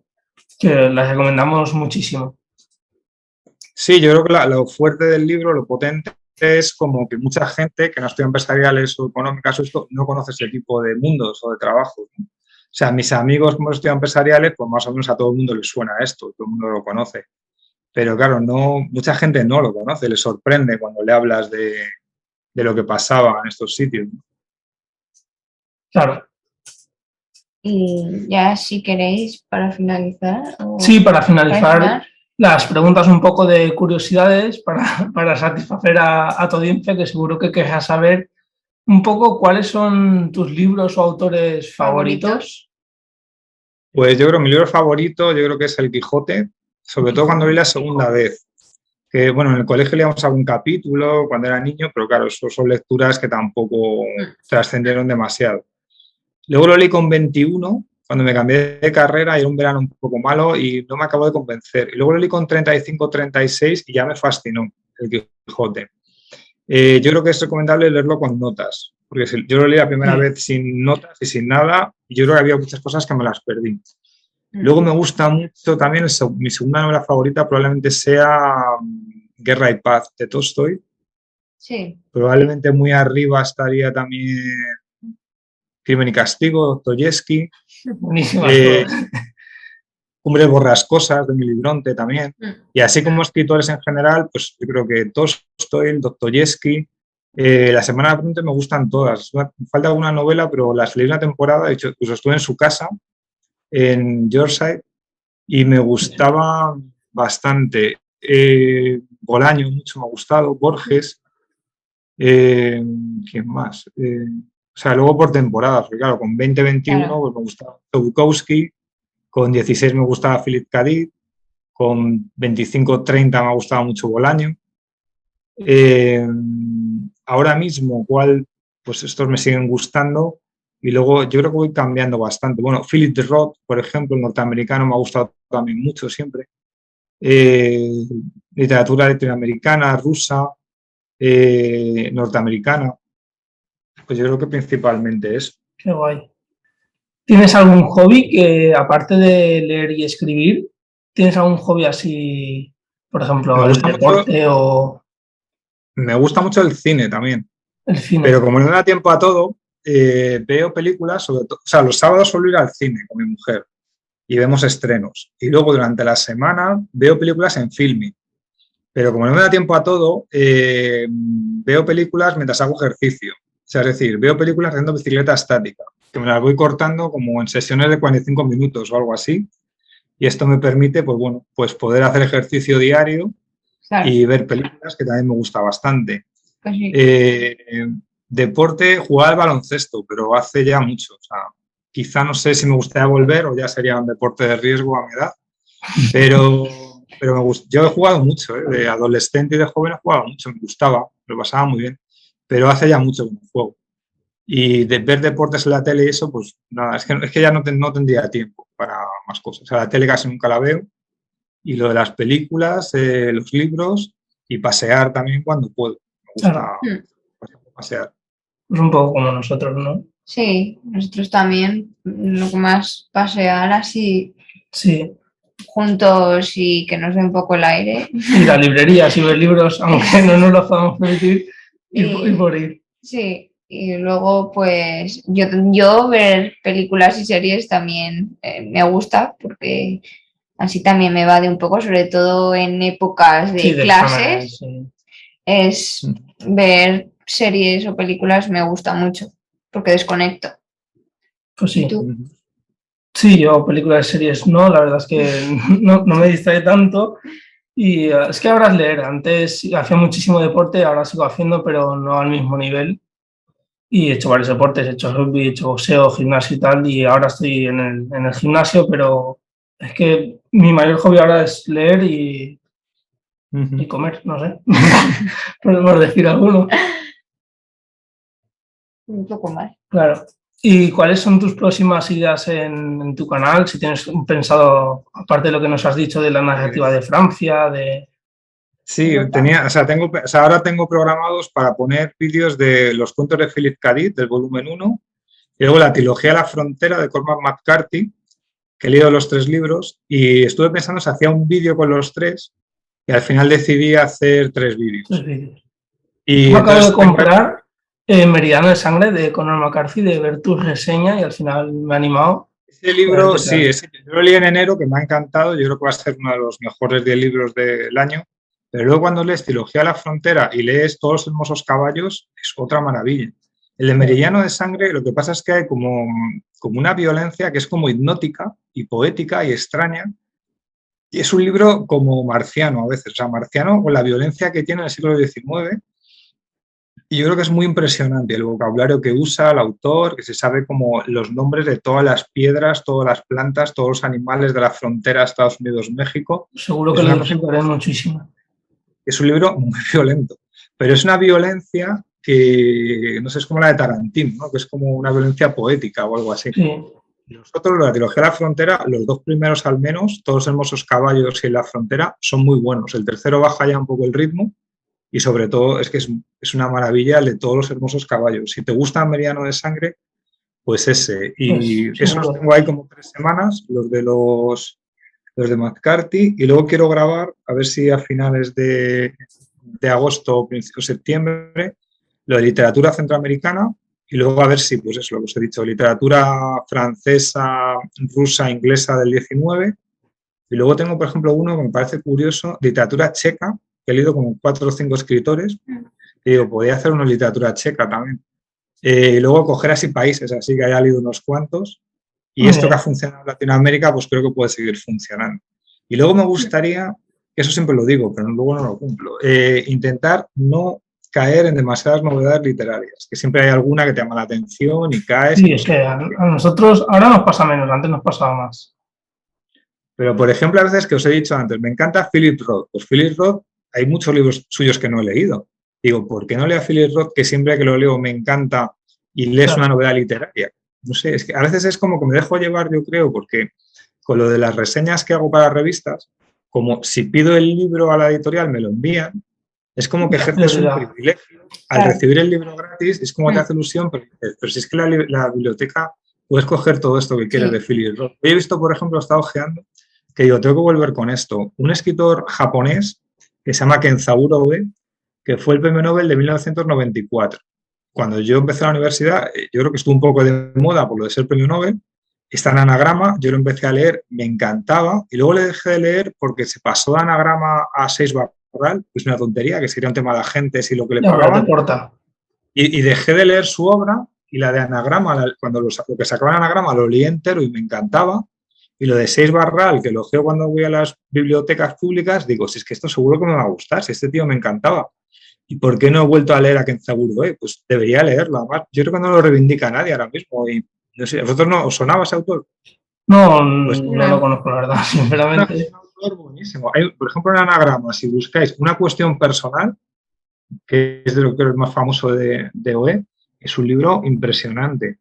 las recomendamos muchísimo. Sí, yo creo que lo fuerte del libro, lo potente, es como que mucha gente que no estudia empresariales o económicas o esto, no conoce ese tipo de mundos o de trabajos, ¿no? O sea, mis amigos que hemos estudiado empresariales, pues más o menos a todo el mundo les suena esto, todo el mundo lo conoce. Pero claro, mucha gente no lo conoce, le sorprende cuando le hablas de lo que pasaba en estos sitios, ¿no? Claro. Y ya si queréis, para finalizar. Sí, para finalizar, las preguntas un poco de curiosidades para satisfacer a tu audiencia, que seguro que querrás saber un poco cuáles son tus libros o autores favoritos. Pues yo creo que mi libro favorito, yo creo que es El Quijote, sobre todo cuando leí la segunda vez. Que bueno, en el colegio leíamos algún capítulo cuando era niño, pero claro, eso son lecturas que tampoco trascendieron demasiado. Luego lo leí con 21, cuando me cambié de carrera, y era un verano un poco malo y no me acabó de convencer. Y luego lo leí con 35, 36 y ya me fascinó El Quijote. Yo creo que es recomendable leerlo con notas, porque yo lo leí la primera vez sin notas y sin nada, y yo creo que había muchas cosas que me las perdí. Luego me gusta mucho también, mi segunda novela favorita probablemente sea Guerra y Paz, de Tolstói. Sí. Probablemente muy arriba estaría también Crimen y Castigo, Dostoyevsky. Buenísima. Cumbres borrascosas, de Emily Bronte también. Y así como escritores en general, pues yo creo que Tolstói, Dostoyevsky, La Semana de Bronte me gustan todas. Me falta alguna novela, pero las leí una temporada, de hecho, pues estuve en su casa, en Yorkshire, y me gustaba bastante. Bolaño, mucho me ha gustado, Borges, ¿quién más? O sea, luego por temporadas, porque claro, con 20-21 claro, pues me gustaba Bukowski, con 16 me gustaba Philip K. Dick, con 25-30 me ha gustado mucho Bolaño. Ahora mismo, pues estos me siguen gustando y luego yo creo que voy cambiando bastante. Bueno, Philip Roth, por ejemplo, el norteamericano, me ha gustado también mucho siempre. Literatura latinoamericana, rusa, norteamericana. Pues yo creo que principalmente eso. Qué guay. ¿Tienes algún hobby que, aparte de leer y escribir, tienes algún hobby así, por ejemplo, el deporte o...? Me gusta mucho el cine también. El cine. Pero como no me da tiempo a todo, veo películas, sobre todo, o sea, los sábados suelo ir al cine con mi mujer. y vemos estrenos. Y luego durante la semana veo películas en Filmin. Pero como no me da tiempo a todo, veo películas mientras hago ejercicio. O sea, es decir, veo películas haciendo bicicleta estática, que me las voy cortando como en sesiones de 45 minutos o algo así. Y esto me permite, pues bueno, pues poder hacer ejercicio diario y ver películas, que también me gusta bastante. Pues sí. Deporte, jugar al baloncesto, pero hace ya mucho. O sea, quizá no sé si me gustaría volver o ya sería un deporte de riesgo a mi edad, pero me gusta. Yo he jugado mucho, de adolescente y de joven he jugado mucho, me gustaba, lo pasaba muy bien, pero hace ya mucho que no juego. Y de ver deportes en la tele y eso, pues nada, es que ya no tendría tiempo para más cosas. O sea, la tele casi nunca la veo, y lo de las películas, los libros y pasear también cuando puedo. Me gusta pasear. Es un poco como nosotros, ¿no? Sí, nosotros también, lo que más pasear así Sí. juntos y que nos dé un poco el aire. Ir a librerías y ver libros, aunque no nos lo podamos permitir, ir por ir. Sí, y luego pues yo ver películas y series también me gusta porque así también me va de un poco, sobre todo en épocas de clases, exámenes, sí. es ver series o películas me gusta mucho porque desconecto. Pues sí. ¿Y tú? Sí, yo películas y series no, la verdad es que no me distrae tanto. Y es que ahora es leer. Antes hacía muchísimo deporte, ahora sigo haciendo, pero no al mismo nivel. Y he hecho varios deportes, he hecho rugby, he hecho boxeo, gimnasio y tal, y ahora estoy en el gimnasio, pero es que mi mayor hobby ahora es leer y comer, no sé, por decir alguno. Un poco más. Claro. ¿Y cuáles son tus próximas ideas en tu canal? Si tienes pensado, aparte de lo que nos has dicho de la narrativa de Francia, de... Sí, ahora tengo programados para poner vídeos de los cuentos de Philip K. Dick, del volumen 1, y luego la trilogía La Frontera de Cormac McCarthy, que he leído los 3 libros, y estuve pensando si hacía un vídeo con los 3, y al final decidí hacer 3 vídeos. Y me acabo de comprar Meridiano de Sangre de Cormac McCarthy, de ver tu reseña, y al final me ha animado. Ese libro, sí, yo lo leí en enero, que me ha encantado, yo creo que va a ser uno de los mejores 10 libros del año, pero luego cuando lees Trilogía a la Frontera y lees Todos los hermosos caballos, es otra maravilla. El de Meridiano de Sangre, lo que pasa es que hay como una violencia que es como hipnótica y poética y extraña, y es un libro como marciano a veces, o sea, marciano con la violencia que tiene en el siglo XIX. Y yo creo que es muy impresionante el vocabulario que usa el autor, que se sabe como los nombres de todas las piedras, todas las plantas, todos los animales de la frontera Estados Unidos-México. Seguro que lo disfrutaré muchísimo. Es un libro muy violento, pero es una violencia que, no sé, es como la de Tarantino, ¿no? Que es como una violencia poética o algo así. Sí. Nosotros, la trilogía de la Frontera, los 2 primeros al menos, Todos hermosos caballos y La Frontera, son muy buenos. El tercero baja ya un poco el ritmo, y sobre todo es que es una maravilla el de Todos los hermosos caballos. Si te gusta Meridiano de Sangre, pues ese. Y pues, eso los tengo ahí como 3 semanas, los de McCarthy, y luego quiero grabar, a ver si a finales de agosto o principio de septiembre, lo de literatura centroamericana, y luego a ver si, pues eso, lo que os he dicho, literatura francesa, rusa, inglesa del 19, y luego tengo, por ejemplo, uno que me parece curioso, literatura checa, que he leído como 4 o 5 escritores, y digo, podría hacer una literatura checa también. Y luego coger así países, así que haya leído unos cuantos, y esto que ha funcionado en Latinoamérica, pues creo que puede seguir funcionando. Y luego me gustaría, que eso siempre lo digo, pero luego no lo cumplo, intentar no caer en demasiadas novedades literarias, que siempre hay alguna que te llama la atención y caes. Sí, es que a nosotros ahora nos pasa menos, antes nos pasaba más. Pero, por ejemplo, a veces que os he dicho antes, me encanta Philip Roth. Pues Philip Roth, hay muchos libros suyos que no he leído. Digo, ¿por qué no leo a Philip Roth, que siempre que lo leo me encanta y lees una novela literaria? No sé, es que a veces es como que me dejo llevar, yo creo, porque con lo de las reseñas que hago para revistas, como si pido el libro a la editorial me lo envían, es como que ejerces un privilegio. Al recibir el libro gratis, es como te hace ilusión, pero si es que la biblioteca puedes coger todo esto que quieres de Philip Roth. He visto, por ejemplo, he estado ojeando, que digo, tengo que volver con esto. Un escritor japonés que se llama Kenzaburo Oe, que fue el premio Nobel de 1994. Cuando yo empecé la universidad, yo creo que estuvo un poco de moda por lo de ser premio Nobel, está en anagrama, yo lo empecé a leer, me encantaba, y luego le dejé de leer porque se pasó de anagrama a 6 Barral, que es una tontería, que sería un tema de agentes y lo que le Ya, pero te pagaban, corta. y dejé de leer su obra, y la de anagrama, cuando lo que sacaba en anagrama lo leí entero y me encantaba, y lo de 6 Barral, que lo leo cuando voy a las bibliotecas públicas, digo, si es que esto seguro que me va a gustar, si este tío me encantaba. ¿Y por qué no he vuelto a leer a Kenzaburo? Pues debería leerlo. Además, yo creo que no lo reivindica nadie ahora mismo. Y no sé, ¿a vosotros no os sonaba ese autor? No, Pues no lo No. conozco, la verdad, es sinceramente. un autor buenísimo. Hay, por ejemplo, en Anagrama, si buscáis una cuestión personal, que es de lo que es más famoso de OE, es un libro impresionante.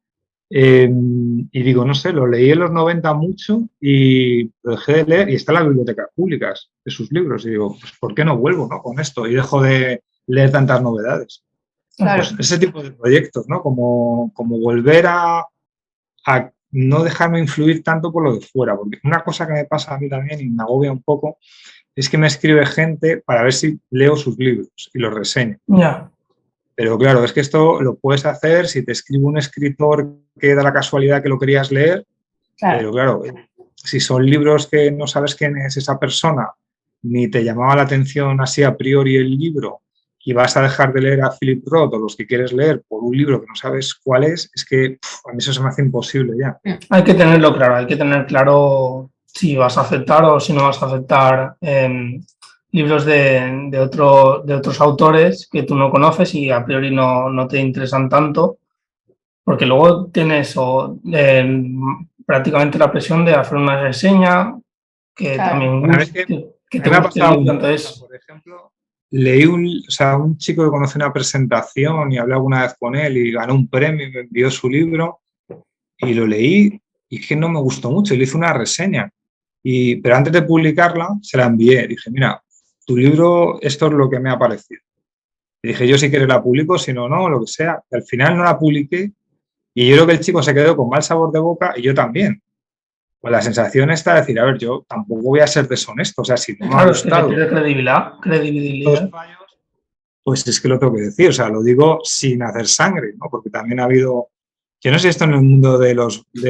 Y digo, no sé, lo leí en los 90 mucho y lo dejé de leer y está en las bibliotecas públicas de sus libros. Y digo, pues ¿por qué no vuelvo, no, con esto? Y dejo de leer tantas novedades. Claro. Pues ese tipo de proyectos, ¿no? Como volver a no dejarme influir tanto por lo de fuera, porque una cosa que me pasa a mí también y me agobia un poco es que me escribe gente para ver si leo sus libros y los reseño. Ya. Pero claro, es que esto lo puedes hacer si te escribe un escritor que da la casualidad que lo querías leer, pero Claro. claro, si son libros que no sabes quién es esa persona, ni te llamaba la atención así a priori el libro, y vas a dejar de leer a Philip Roth o los que quieres leer por un libro que no sabes cuál es que a mí eso se me hace imposible ya. Hay que tenerlo claro, hay que tener claro si vas a aceptar o si no vas a aceptar libros de otros autores que tú no conoces y a priori no te interesan tanto, porque luego tienes prácticamente la presión de hacer una reseña que Claro. también Bueno, es que que a te mí me ha guste el pasado libro. una cosa, Entonces, por ejemplo, leí un chico que conoce una presentación y hablé alguna vez con él y ganó un premio y me envió su libro y lo leí y es que no me gustó mucho y le hice una reseña. Pero antes de publicarla se la envié. Dije, mira, tu libro, esto es lo que me ha parecido. Y dije, yo si quieres la publico, si no, no, lo que sea. Y al final no la publiqué y yo creo que el chico se quedó con mal sabor de boca y yo también. Pues la sensación está de decir, a ver, yo tampoco voy a ser deshonesto, o sea, si no me ha claro, es que gustado pierde estos credibilidad. fallos, pues es que lo tengo que decir, o sea, lo digo sin hacer sangre, ¿no? Porque también ha habido, yo no sé si esto en el mundo de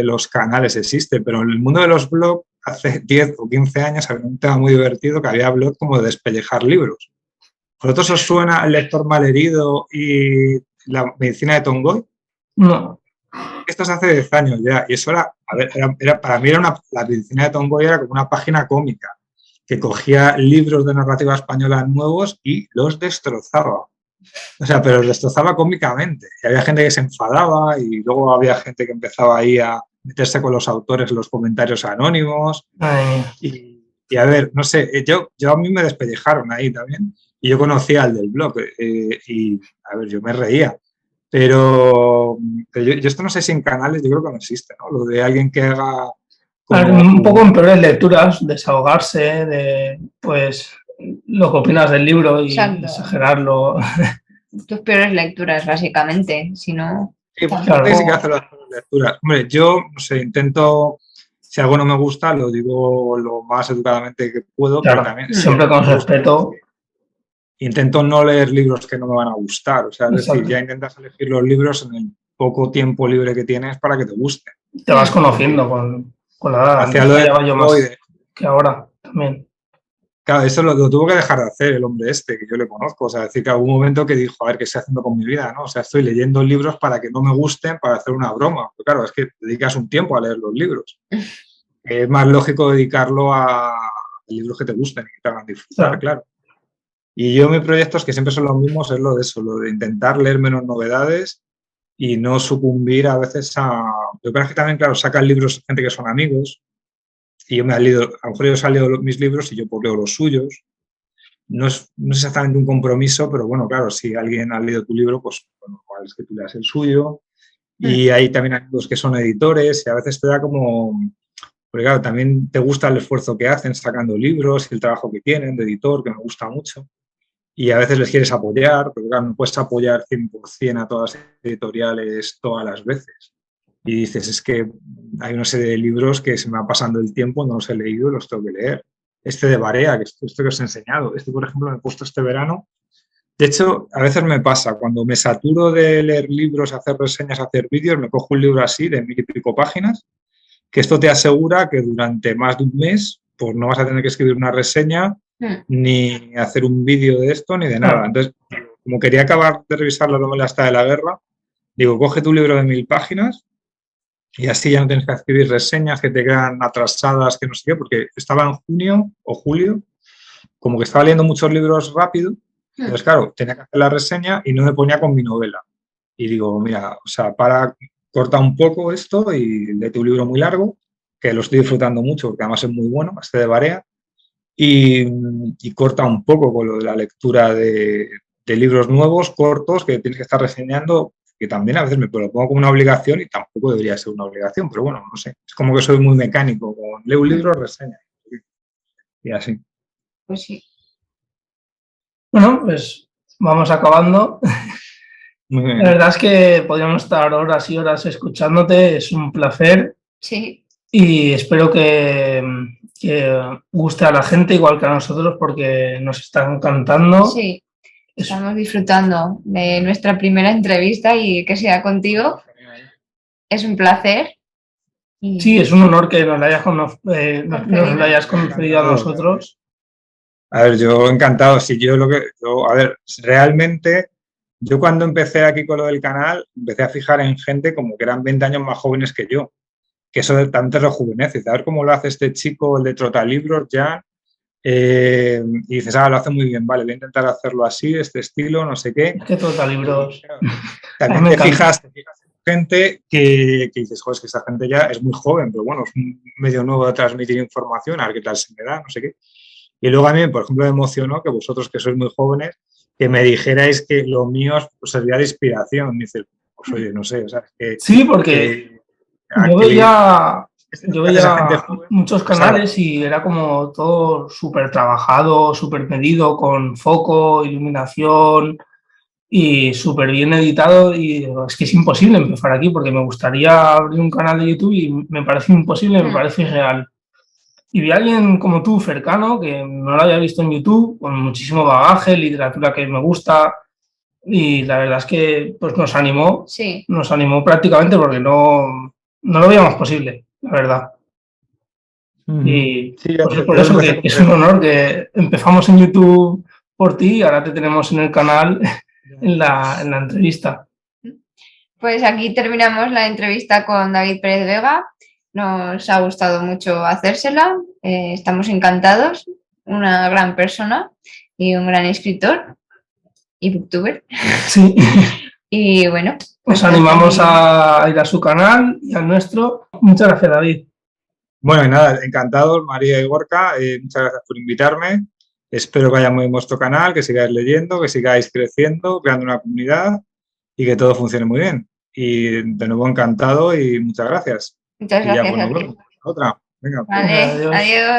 los canales existe, pero en el mundo de los blogs hace 10 o 15 años había un tema muy divertido que había blogs como de despellejar libros. ¿A vosotros os suena El lector malherido y La medicina de Tongoy? No, Esto es hace 10 años ya, y eso era, a ver, para mí la medicina de Tongoy era como una página cómica, que cogía libros de narrativa española nuevos y los destrozaba. O sea, pero los destrozaba cómicamente. Y había gente que se enfadaba y luego había gente que empezaba ahí a meterse con los autores en los comentarios anónimos. madre mía. Y a ver, no sé, yo a mí me despellejaron ahí también. Y yo conocía al del blog y, a ver, yo me reía. Pero yo esto no sé si en canales, yo creo que no existe, ¿no? Lo de alguien que haga como... Un poco en peores lecturas, desahogarse de, pues, lo que opinas del libro y Exacto. exagerarlo. Tus peores lecturas, básicamente. Si no, Sí, pues Claro. gente que sí que hace las lecturas. Hombre, yo, no sé, intento, si algo no me gusta, lo digo lo más educadamente que puedo, Claro, pero también siempre con respeto. intento no leer libros que no me van a gustar. O sea, es decir, Exacto. ya intentas elegir los libros en el poco tiempo libre que tienes para que te gusten. Te vas conociendo con la edad. Hacia Antes lo de fallaba yo más Tongoide. que ahora también. Claro, eso lo tuvo que dejar de hacer el hombre este, que yo le conozco. O sea, decir que hubo un momento que dijo, a ver, ¿qué estoy haciendo con mi vida? ¿No? O sea, estoy leyendo libros para que no me gusten, para hacer una broma. Pero claro, es que dedicas un tiempo a leer los libros. Es más lógico dedicarlo a libros que te gusten y que te hagan disfrutar, claro. Y yo mis proyectos, que siempre son los mismos, es lo de eso, lo de intentar leer menos novedades y no sucumbir a veces a... Yo creo que también, claro, sacan libros gente que son amigos y yo me he leído, a lo mejor ellos han leído mis libros y yo pues leo los suyos. No es exactamente un compromiso, pero bueno, claro, si alguien ha leído tu libro, pues bueno, igual es que tú leas el suyo. Y hay también amigos que son editores y a veces te da como... Porque claro, también te gusta el esfuerzo que hacen sacando libros y el trabajo que tienen de editor, que me gusta mucho. Y a veces les quieres apoyar, pero claro, no puedes apoyar 100% a todas las editoriales todas las veces. Y dices, es que hay una serie de libros que se me va pasando el tiempo, no los he leído y los tengo que leer. Este de Barea, que esto que os he enseñado, este por ejemplo me he puesto este verano. De hecho, a veces me pasa, cuando me saturo de leer libros, hacer reseñas, hacer vídeos, me cojo un libro así de 1000 y pico páginas que esto te asegura que durante más de un mes pues no vas a tener que escribir una reseña ni hacer un vídeo de esto ni de nada. Entonces, como quería acabar de revisar la novela hasta de la guerra, digo, coge tu libro de 1000 páginas y así ya no tienes que escribir reseñas que te quedan atrasadas, que no sé qué, porque estaba en junio o julio, como que estaba leyendo muchos libros rápido, entonces claro, tenía que hacer la reseña y no me ponía con mi novela. Y digo, mira, o sea, corta un poco esto y léete un libro muy largo, que lo estoy disfrutando mucho, porque además es muy bueno, este de Barea, y corta un poco con lo de la lectura de libros nuevos, cortos, que tienes que estar reseñando, que también a veces me lo pongo como una obligación y tampoco debería ser una obligación, pero bueno, no sé, es como que soy muy mecánico, leo un libro, reseña, y así. Pues sí. Bueno, pues vamos acabando. Muy bien. La verdad es que podríamos estar horas y horas escuchándote, es un placer. Sí. Y espero que guste a la gente igual que a nosotros porque nos está encantando. Sí, estamos disfrutando de nuestra primera entrevista y que sea contigo. Es un placer. Y... Sí, es un honor que nos la hayas concedido a nosotros. A ver, yo encantado. Si yo a ver, realmente, yo cuando empecé aquí con lo del canal, empecé a fijar en gente como que eran 20 años más jóvenes que yo, que eso también te rejuvenece. A ver cómo lo hace este chico, el de Trotalibros, ya. Y dices, lo hace muy bien, vale, voy a intentar hacerlo así, este estilo, no sé qué. Es que Trotalibros. También te fijas en gente que dices, joder, es que esa gente ya es muy joven, pero bueno, es un medio nuevo de transmitir información, a ver qué tal se me da, no sé qué. Y luego a mí, por ejemplo, me emocionó que vosotros, que sois muy jóvenes, que me dijerais que lo mío os servía de inspiración. Dices, pues oye, no sé, o sea, sí, porque yo veía muchos canales y era como todo súper trabajado, súper medido, con foco, iluminación y súper bien editado, y es que es imposible empezar aquí porque me gustaría abrir un canal de YouTube y me parece imposible, me parece irreal. Y vi a alguien como tú, cercano, que no lo había visto en YouTube, con muchísimo bagaje, literatura que me gusta, y la verdad es que pues nos animó prácticamente porque no lo veíamos posible, la verdad. Y sí, pues por eso que es un honor que empezamos en YouTube por ti y ahora te tenemos en el canal en la entrevista. Pues aquí terminamos la entrevista con David Pérez Vega. Nos ha gustado mucho hacérsela. Estamos encantados. Una gran persona y un gran escritor y booktuber. Sí. Y bueno. Os animamos a ir a su canal y al nuestro. Muchas gracias, David. Bueno, y nada, encantados, María y Gorka. Muchas gracias por invitarme. Espero que vaya muy bien vuestro canal, que sigáis leyendo, que sigáis creciendo, creando una comunidad y que todo funcione muy bien. Y de nuevo encantado y muchas gracias. Muchas gracias. Y ya, pues, nos vemos. Otra. Venga. Vale, adiós.